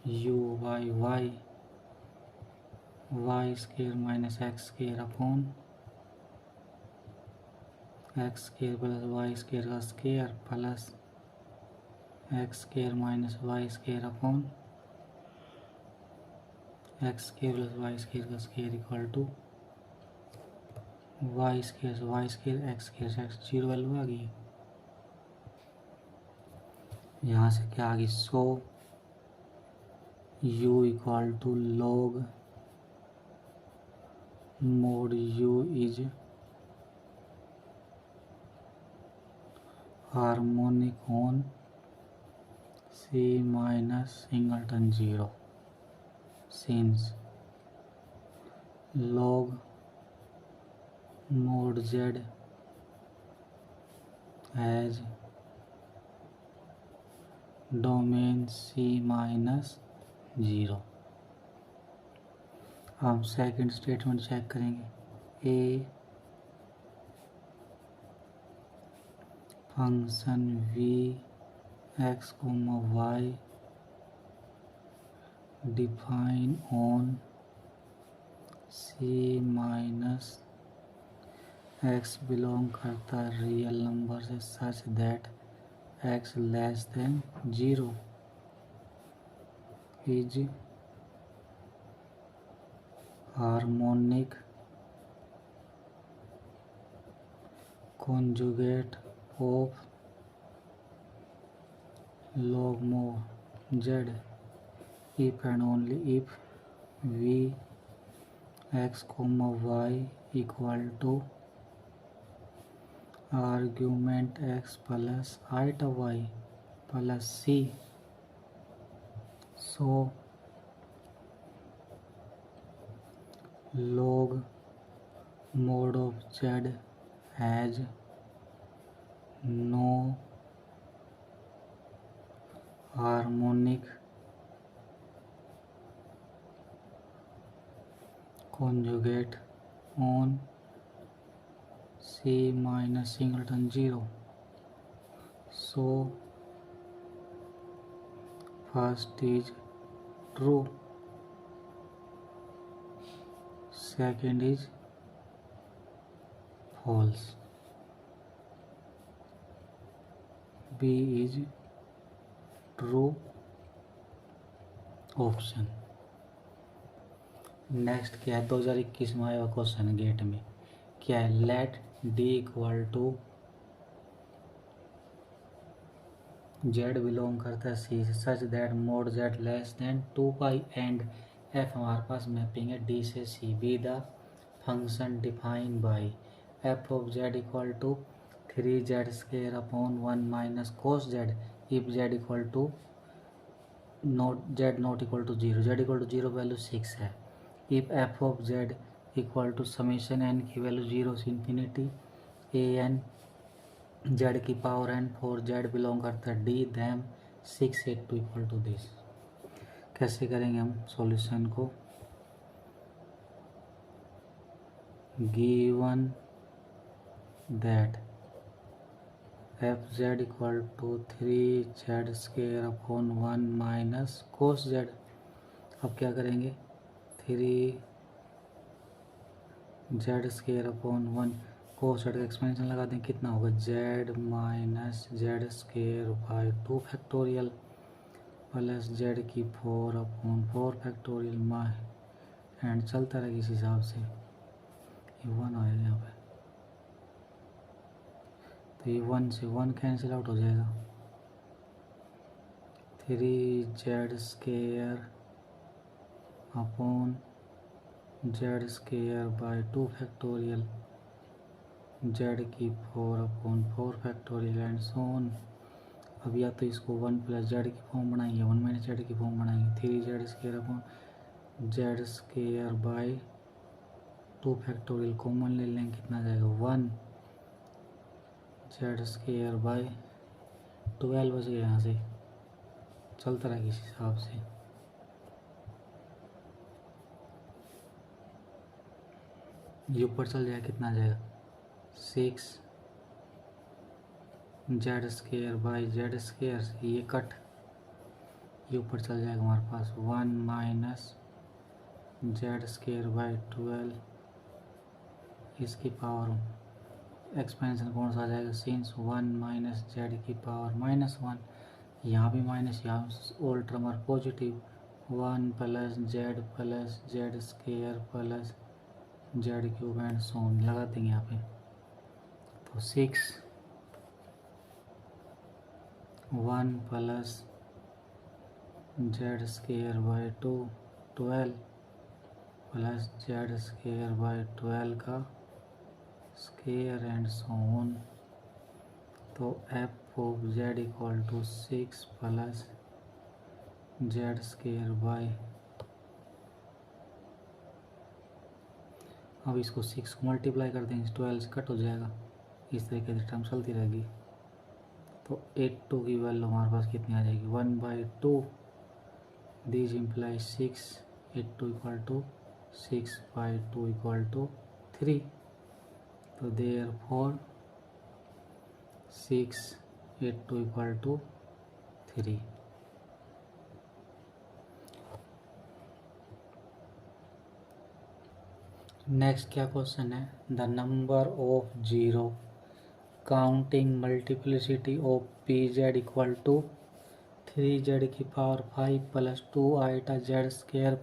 you Y Y Y square minus X square upon x square plus Y square का square plus X square minus Y square upon x square plus Y square का square equal to Y square X square से X 0 value आ गई। यहाँ से क्या आ गई, so u equal to log mod u is harmonic on C minus singleton 0 since log mod z has domain C minus 0। हम second statement check करेंगे, a function v x comma y define on C minus x belong करता है real number से such that x less than 0 is harmonic conjugate of log mod z if and only if v x comma y equal to argument x plus iota y plus c, so log mod of z has no harmonic conjugate on C minus singleton 0, so first is true, second is false, B is true option. Next क्या है, 2021 में आया question gate में क्या है, let D equal to Z belong करता है C such that mod Z less than 2 pi and F हमारे पास मैपिंग है डी से C, be the function define by F of Z equal to 3z square upon 1 minus cos Z if Z equal to Z not equal to 0, Z equal to 0 value 6 है, if F of Z equal to summation N की value 0 से infinity a n z की power n for Z belong करता है d then 6 8 2 equal to this. कैसे करेंगे हम solution को? Given that f Z equal to 3z² / 1 minus cos z. अब क्या करेंगे? 3z² / 1 कोस जेड का एक्सपेंशन लगा दें, कितना होगा? z minus z² / 2 factorial plus z⁴/4 factorial my and चलता रहेगा इस हिसाब से। ये 1 आएगा यहाँ पे, तो ये 1 से 1 कैंसिल आउट हो जाएगा। 3z² / 2 factorial z⁴/4 factorial and so on. अब या तो इसको 1 + z की फॉर्म बनाएंगे, 1 - z की फॉर्म बनाएंगे। 3z² / 2 फैक्टोरियल कॉमन ले लेंगे, कितना जाएगा? 1 z² / 12 बच गया। यहाँ से चलता रहेगा इस हिसाब से। ये ऊपर चल जाएगा, कितना जाएगा? 6 z² / z², ये कट, ये ऊपर चल जाएगा हमारे पास 1 माइनस z² / 12, इसकी पावर एक्सपेंशन कौन सा आ जाएगा? सिंस 1 माइनस z की पावर -1, यहाँ भी माइनस, यहाँ all term are positive. 1 + z + z² + z³ and so on लगा देंगे यहाँ पे। तो 6 1 + z² / 2 12 + z² / 12 का स्क्वायर एंड सो ऑन। तो f of z equal to 6 + z²। अब इसको 6 को मल्टीप्लाई कर देंगे, 12 से कट हो जाएगा, इस तरीके से टर्म चलती रहेगी। तो 82 की वैल्यू हमारे पास कितनी आ जाएगी? 1/2। This implies 6, 82 equal to 6/2 equal to 3। तो देयरफॉर 6, 82 इक्वल टू 3। नेक्स्ट क्या क्वेश्चन है? The number of zero counting multiplicity of pz equal to 3z की power 5 + 2 i⁻z²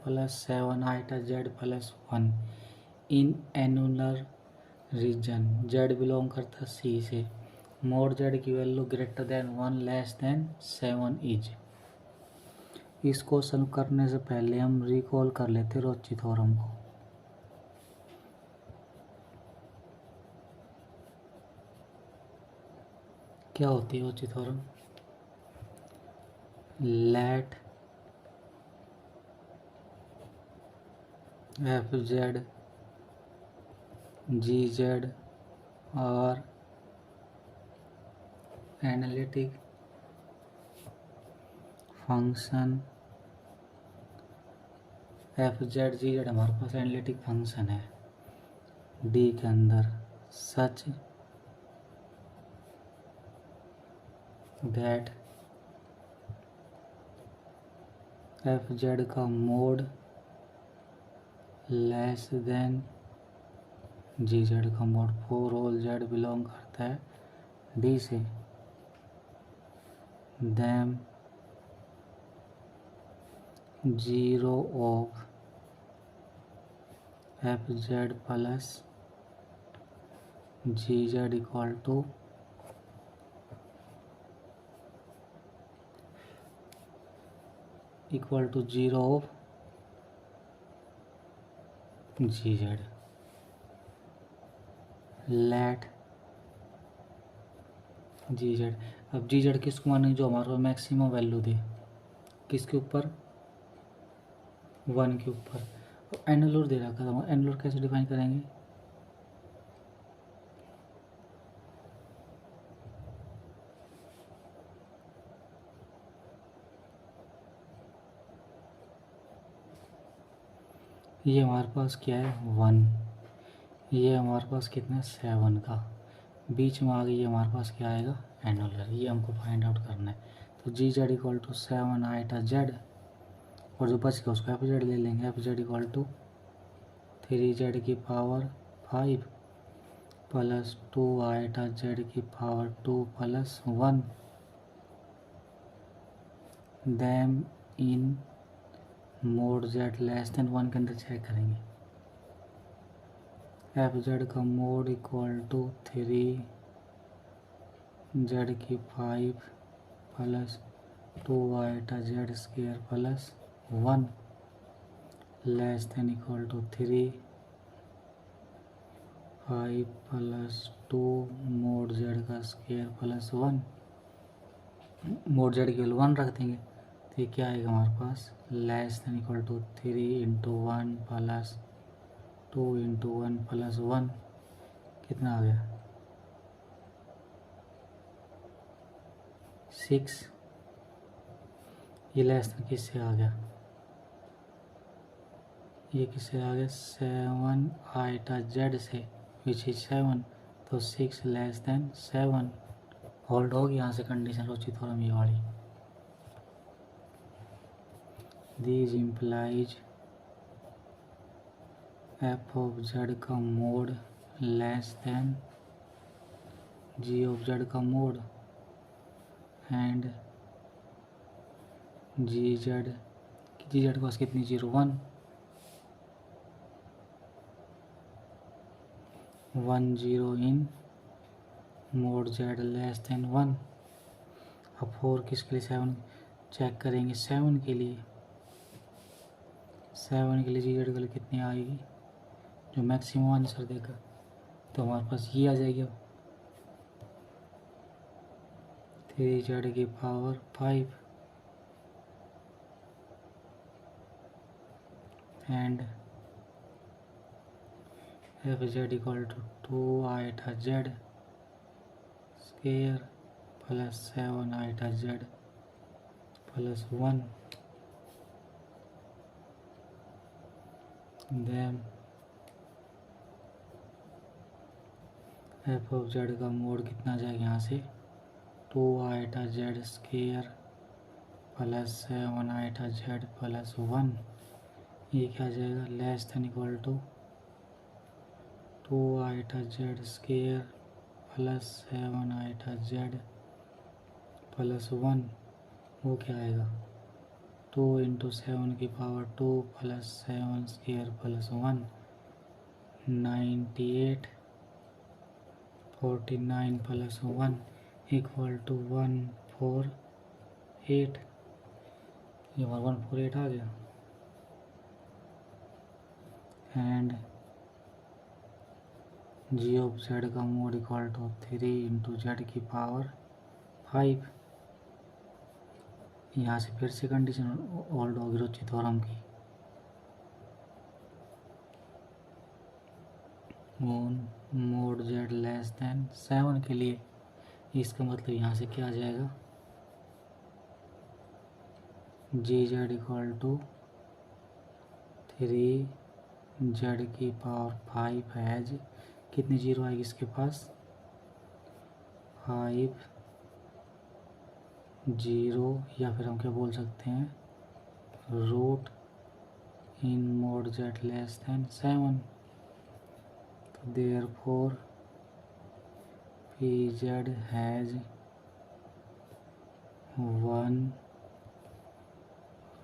+ 7 i⁻z + 1 in annular region. z belong करता C से। Mod z की value greater than 1 less than 7 is. इस question करने से पहले हम रिकॉल कर लेते रोची थ्योरम को। क्या होती है रोची थ्योरम? लेट f(z), g(z) और एनालिटिक फंक्शन। f(z), g(z) हमारे पास एनालिटिक फंक्शन है D के अंदर, सच दैट f(z) का मोड लेस देन g(z) का mod. For all z belong करता है D से। Then zero of f(z) + g(z) equal to zero of g(z). Let g(z), अब g(z) किसको मानेंगे? जो हमारे पास मैक्सिमम वैल्यू दे। किसके ऊपर? 1 के ऊपर। एनुलर दे रखा था, एनुलर कैसे डिफाइन करेंगे? ये हमारे पास क्या है 1, ये हमारे पास कितना है 7 का, बीच में आ गई ये हमारे पास क्या आएगा एनुलर, ये हमको फाइंड आउट करना है। तो G Z equal to 7 iota Z, और जो बच गया उसको एफ जेड ले लेंगे, F Z equal to 3z की पावर 5 प्लस 2 आइटा जेड की power 2 plus 1 then in mod Z less than 1 के अंदर चेक करेंगे। एफ जेड का मोड इक्वल टू 3z की 5 plus 2 iota z square plus 1 less than equal to 3 5 plus 2 mod z का square plus 1, mod Z की value 1 रख देंगे। तो ये क्या आएगा हमारे पास less than equal to 3 into 1 plus 2 into 1 plus 1, कितना आ गया 6। ये लेस देन किससे आ गया, ये किससे आ गया 7 आइटा जेड से विच इज 7, तो 6 लेस देन 7 होल्ड होगी यहाँ से कंडीशन रोची थोड़ा ये वाली। This implies F of Z का mod less than G of Z का मोड एंड जी जेड के पास कितनी 0 1 0 in mod Z less than 1। अब 4 किसके लिए 7 चेक करेंगे, 7 के लिए जी जेड के लिए कितनी आएगी जो मैक्सिमम आंसर देगा, तो हमारे पास ये आ जाएगी 3z की power 5 and F Z equal to 2 iota z square plus 7 iota z plus 1 then f of Z का मोड कितना आ जाएगा यहाँ से 2 iota z square plus 7 iota z plus 1, ये क्या आ जाएगा less than equal to 2 iota z square plus 7 iota z plus 1, वो क्या आएगा 2 इंटू 7 की power 2 plus 7 square plus 1 98 49 plus 1 equal to 148, ये 148 आ गया एंड जी ऑफ जेड का mod equal to 3 into z की पावर 5। यहाँ से फिर से कंडीशन ओल्ड होगी रोची थ्योरम की, मोड जेड लेस देन 7 के लिए, इसका मतलब यहाँ से क्या आ जाएगा G Z equal to 3z की पावर 5 हैज कितनी 0 आएगी इसके पास 5 0, या फिर हम क्या बोल सकते हैं root in mod Z less than 7, तो therefore p z has 1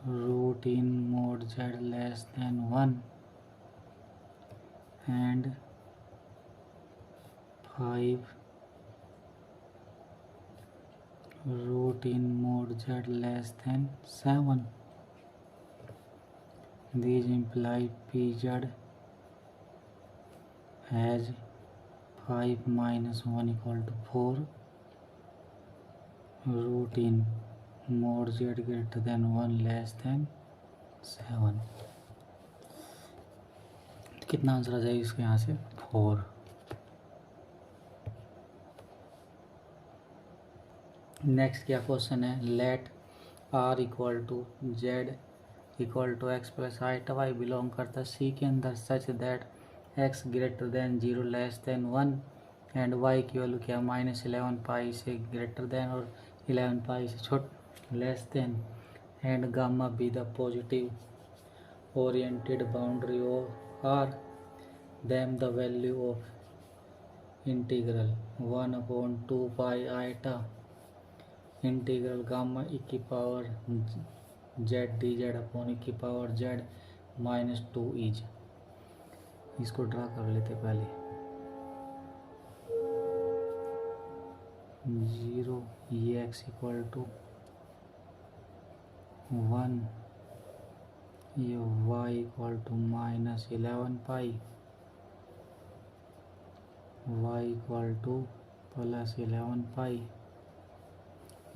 root in mod Z less than 1 and 5 root in mod z less than 7. These imply pz has 5 minus 1 equal to 4 root in mod z greater than 1 less than 7। कितना answer आ जाएगा इसको यहाँ से 4। Next क्या question है, let r equal to z equal to x plus iota y belong करता C के अंदर such that x greater than 0 less than 1 and y की वैल्यू क्या -11 पाई से ग्रेटर देन और 11 पाई से छोट less than and gamma be the positive oriented boundary of R then the value of integral 1/2 pi iota integral gamma e की power z D z upon e की power z -2 is. इसको draw कर लेते पहले 0 ये x equal to 1 ये y equal to -11 pi y equal to +11 pi.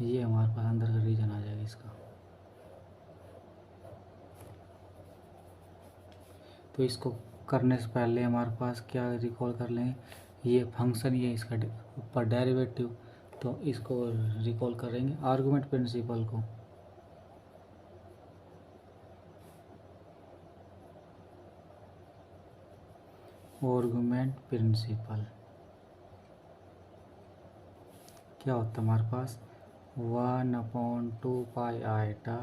ये हमारे पास अंदर का रीजन आ जाएगा इसका। तो इसको करने से पहले हमारे पास क्या रिकॉल कर लें, ये फंक्शन ये इसका ऊपर डेरिवेटिव, तो इसको रिकॉल करेंगे आर्गुमेंट प्रिंसिपल को। आर्गुमेंट प्रिंसिपल क्या होता है हमारे पास 1/2 pi iota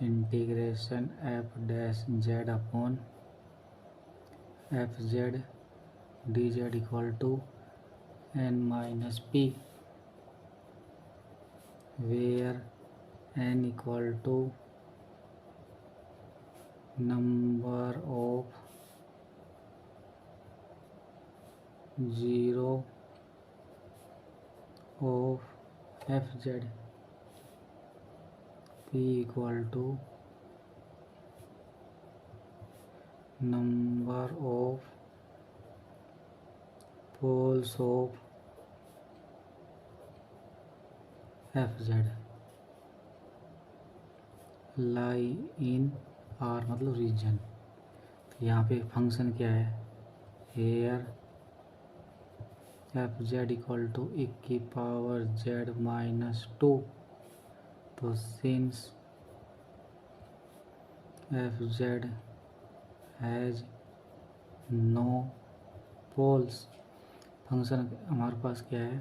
integration F dash Z upon F Z D Z equal to n-p where n equal to number of 0 of f z p equal to number of poles of fz lie in R मतलब region. तो यहाँ पे function क्या है, here f Z equal to e की power z -2। तो since f Z has no poles, function हमारे पास क्या है,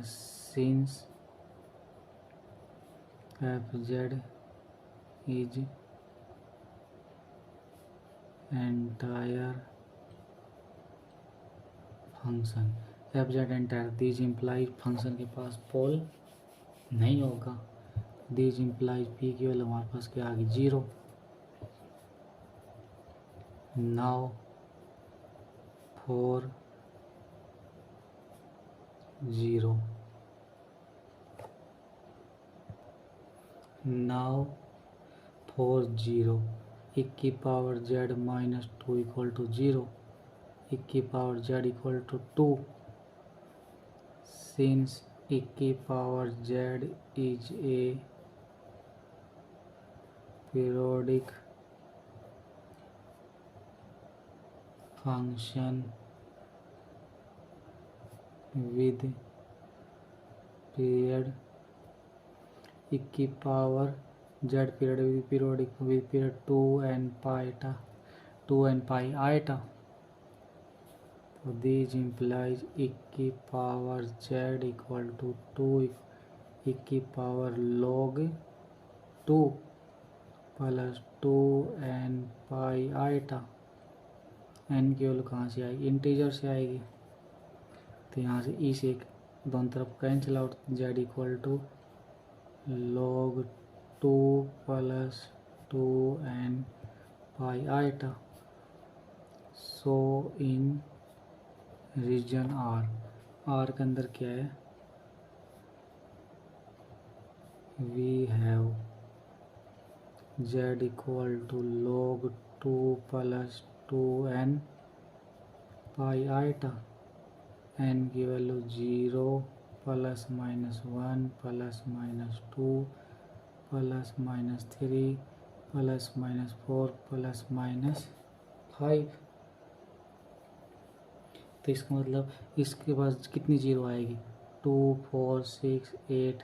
since f Z is entire function f z entire these implies function के पास पोल नहीं होगा। दीज इम्प्लाइज पी की वैल्यू हमारे पास क्या आ गई 0। now for 0 now for 0 e की power z -2 equal to 0 e की power z equal to 2 since e की power z is a periodic function with period e की power z periodic with period 2n pi iota। So this implies e की power z equal to 2 e की power log 2 plus 2n pi iota. n की value कहाँ से आएगी, integer से आएगी। तो यहाँ से ई से दोनों तरफ cancel out, z equal to log 2 plus 2n pi iota. So in region R के अंदर क्या है, we have z equal to log 2 plus 2n pi iota. n की value 0 plus -1 plus -2 plus -3 plus -4 plus -5। तो इसका मतलब इसके पास कितनी जीरो आएगी, 2 4 6 8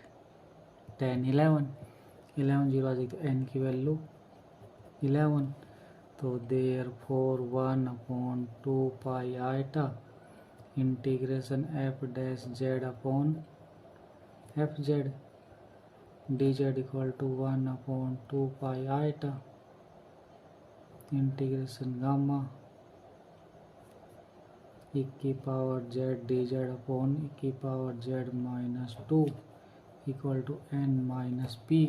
10 11। 11 जीरो आ जाएगी तो n की वैल्यू 11। तो therefore 1/2 pi iota integration F dash Z upon F Z D Z equal to 1/2 pi iota integration gamma e की power z D z upon e की power z -2 equal to n minus p.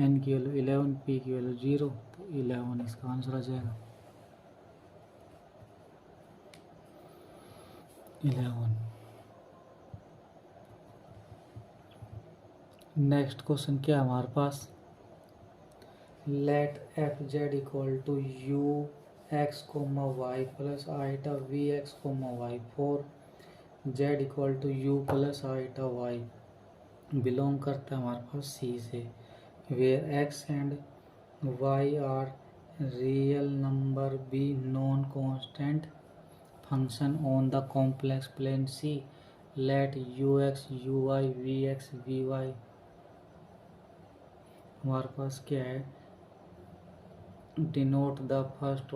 n की value 11, p की value 0, तो 11 इसका answer आ जाएगा 11। Next question क्या है हमारे पास, let F Z equal to u x comma y plus iota v x comma y for z equal to u plus iota y belong करता है हमारे पास सी से, where x and y are real number be non constant function on the complex plane C, let u x you y v x v y. हमारे पास क्या है, denote the first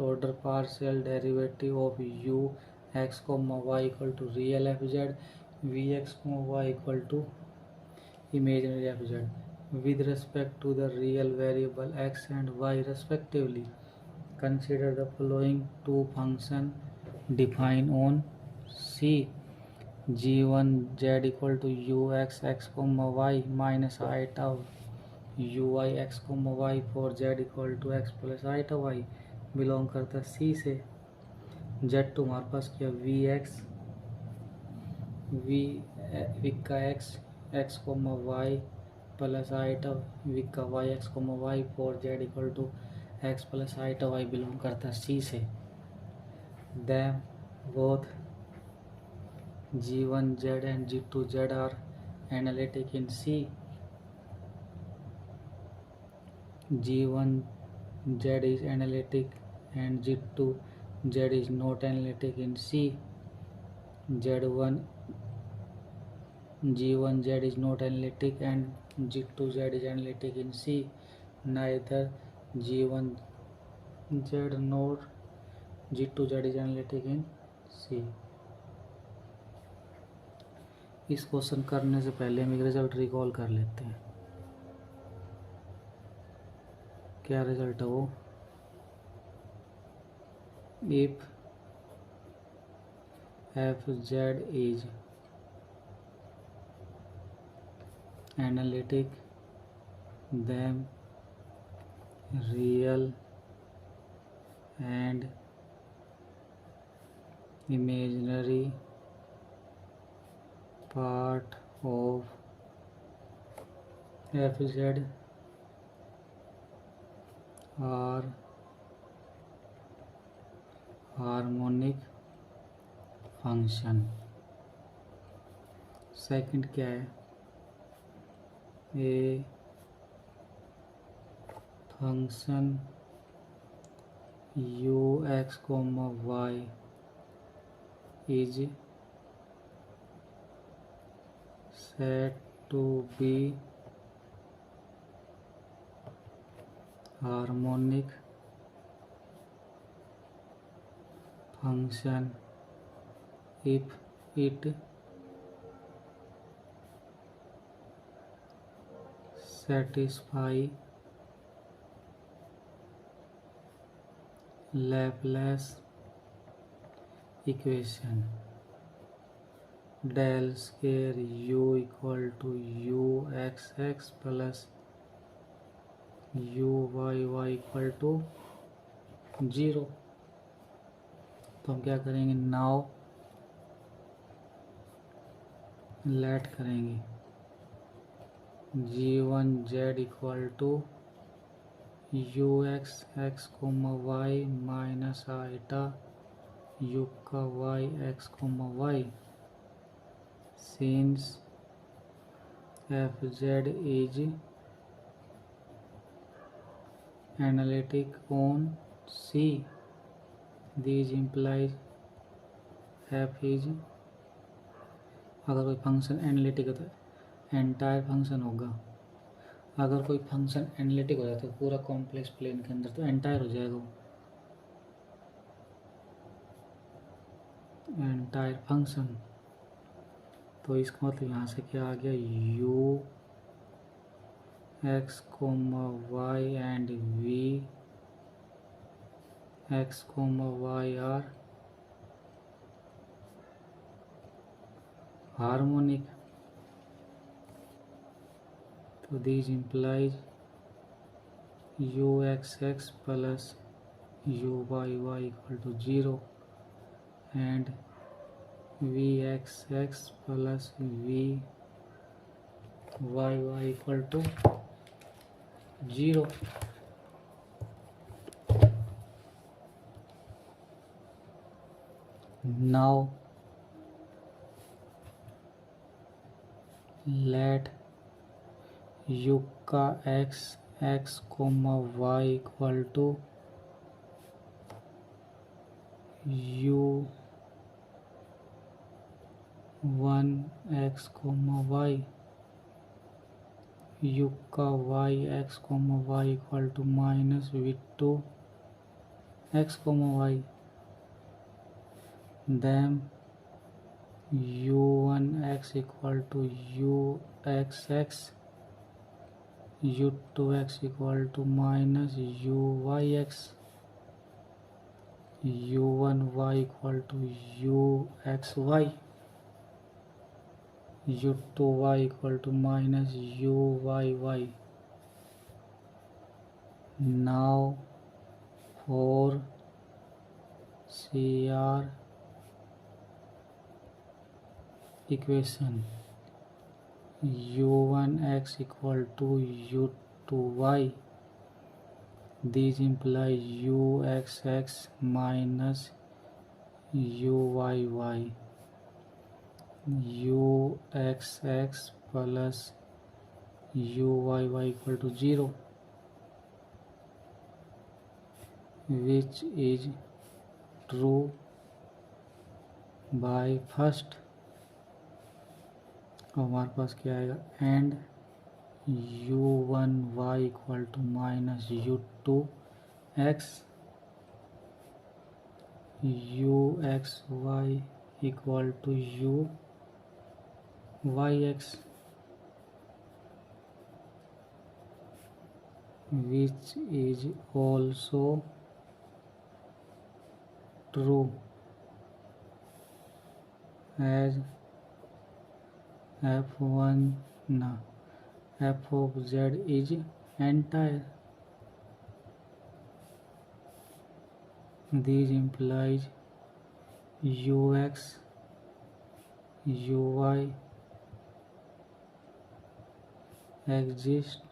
order partial derivative of u x comma y equal to real f z, v x comma y equal to imaginary f z with respect to the real variable x and y respectively. Consider the following two functions defined on C. g1 z equal to ux x comma y minus iota uy x comma y for z equal to x plus iota y belong करता है C से। z तो हमारे पास क्या v x v का x comma y plus iota v का y x comma y for z equal to x plus iota y belong करता है सी से। Then both G1Z and G2Z are analytic in C. G1Z is analytic and G2Z is not analytic in C. G1Z is not analytic and G2Z is analytic in C. Neither G1Z nor G2Z is analytic in C. इस question करने से पहले हम एक result recall कर लेते हैं। क्या रिजल्ट है वो, if f Z is analytic then real and imaginary part of fz are harmonic function। Second क्या है, a function u x comma y is said to be harmonic function if it satisfy Laplace equation del square u equal to u x x plus u y y equal to 0। तो हम क्या करेंगे, now let करेंगे g1z equal to u x x comma y minus iota u का y x comma y. Since fz is analytic on C, this implies f is अगर कोई function analytic है तो एंटायर फंक्शन होगा। अगर कोई function analytic हो जाता है पूरा कॉम्प्लेक्स प्लेन के अंदर तो एंटायर हो जाएगा वो एंटायर फंक्शन। तो इसका मतलब यहाँ से क्या आ गया, u x, y and v x, y are harmonic. तो this implies u(x(x) plus u(y)(y) equal to 0 and v(x(x) plus v(y)(y) equal to 0. Now let u का x, x, y equal to u(1x, y), u का y, x, y equal to minus v2x, y, then u1x equal to uxx, u2x equal to minus uyx, u1y equal to uxy, u2y equal to minus uyy. Now for CR equation u1x equal to u2y, this implies uxx minus uyy, uxx plus uyy equal to 0, which is true by first. अब हमारे पास क्या आएगा, and u1y equal to minus u2x, uxy equal to uyx, which is also true as f1 f of z is entire. This implies ux, uy exist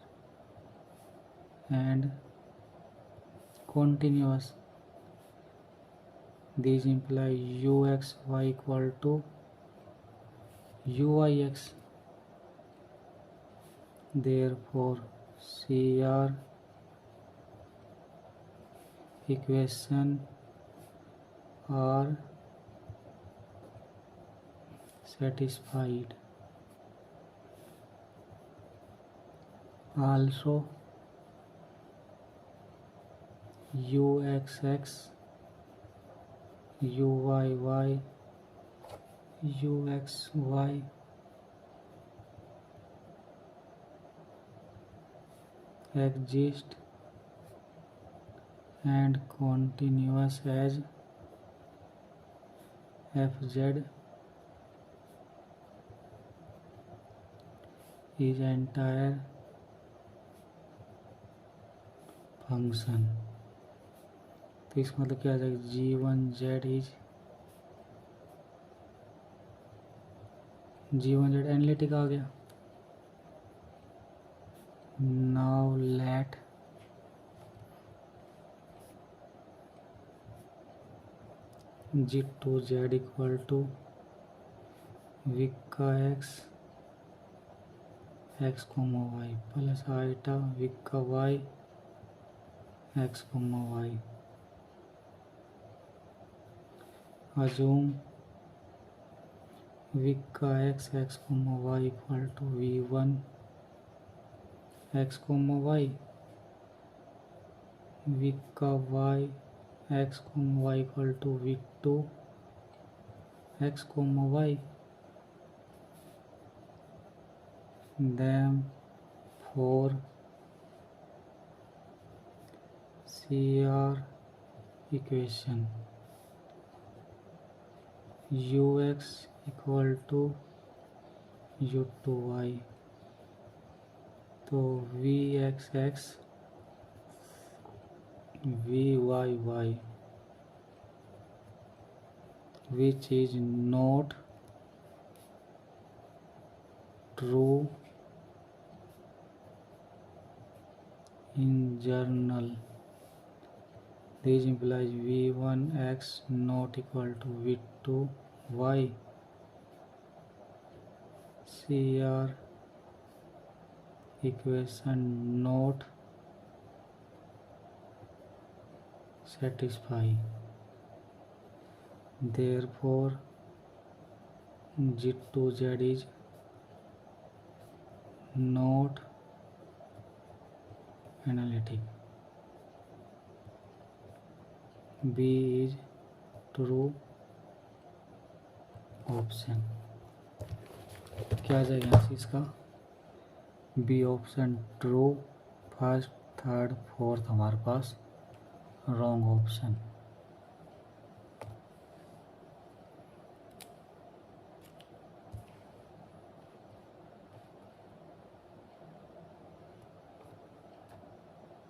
and continuous. This implies uxy equal to uyx. Therefore CR equation are satisfied. Also uxx, uyy, uxy exist and continuous as fz is entire function. तो इसका मतलब क्या आ जाएगा, g1z analytic आ गया. Now let g2z equal to v का x, x, y plus iota v का y, x, y. Assume v का x comma y equal to V1 x comma y, v का y x comma y equal to V2 x comma y, then for CR equation Ux equal to U2y, तो Vxx Vyy which is not true in journal. This implies V1x not equal to V2y. CR equation not satisfy. Therefore, G2Z is not analytic. B is true option. क्या आ जाएगा यहाँ से इसका? B option true, first third fourth हमारे पास wrong option.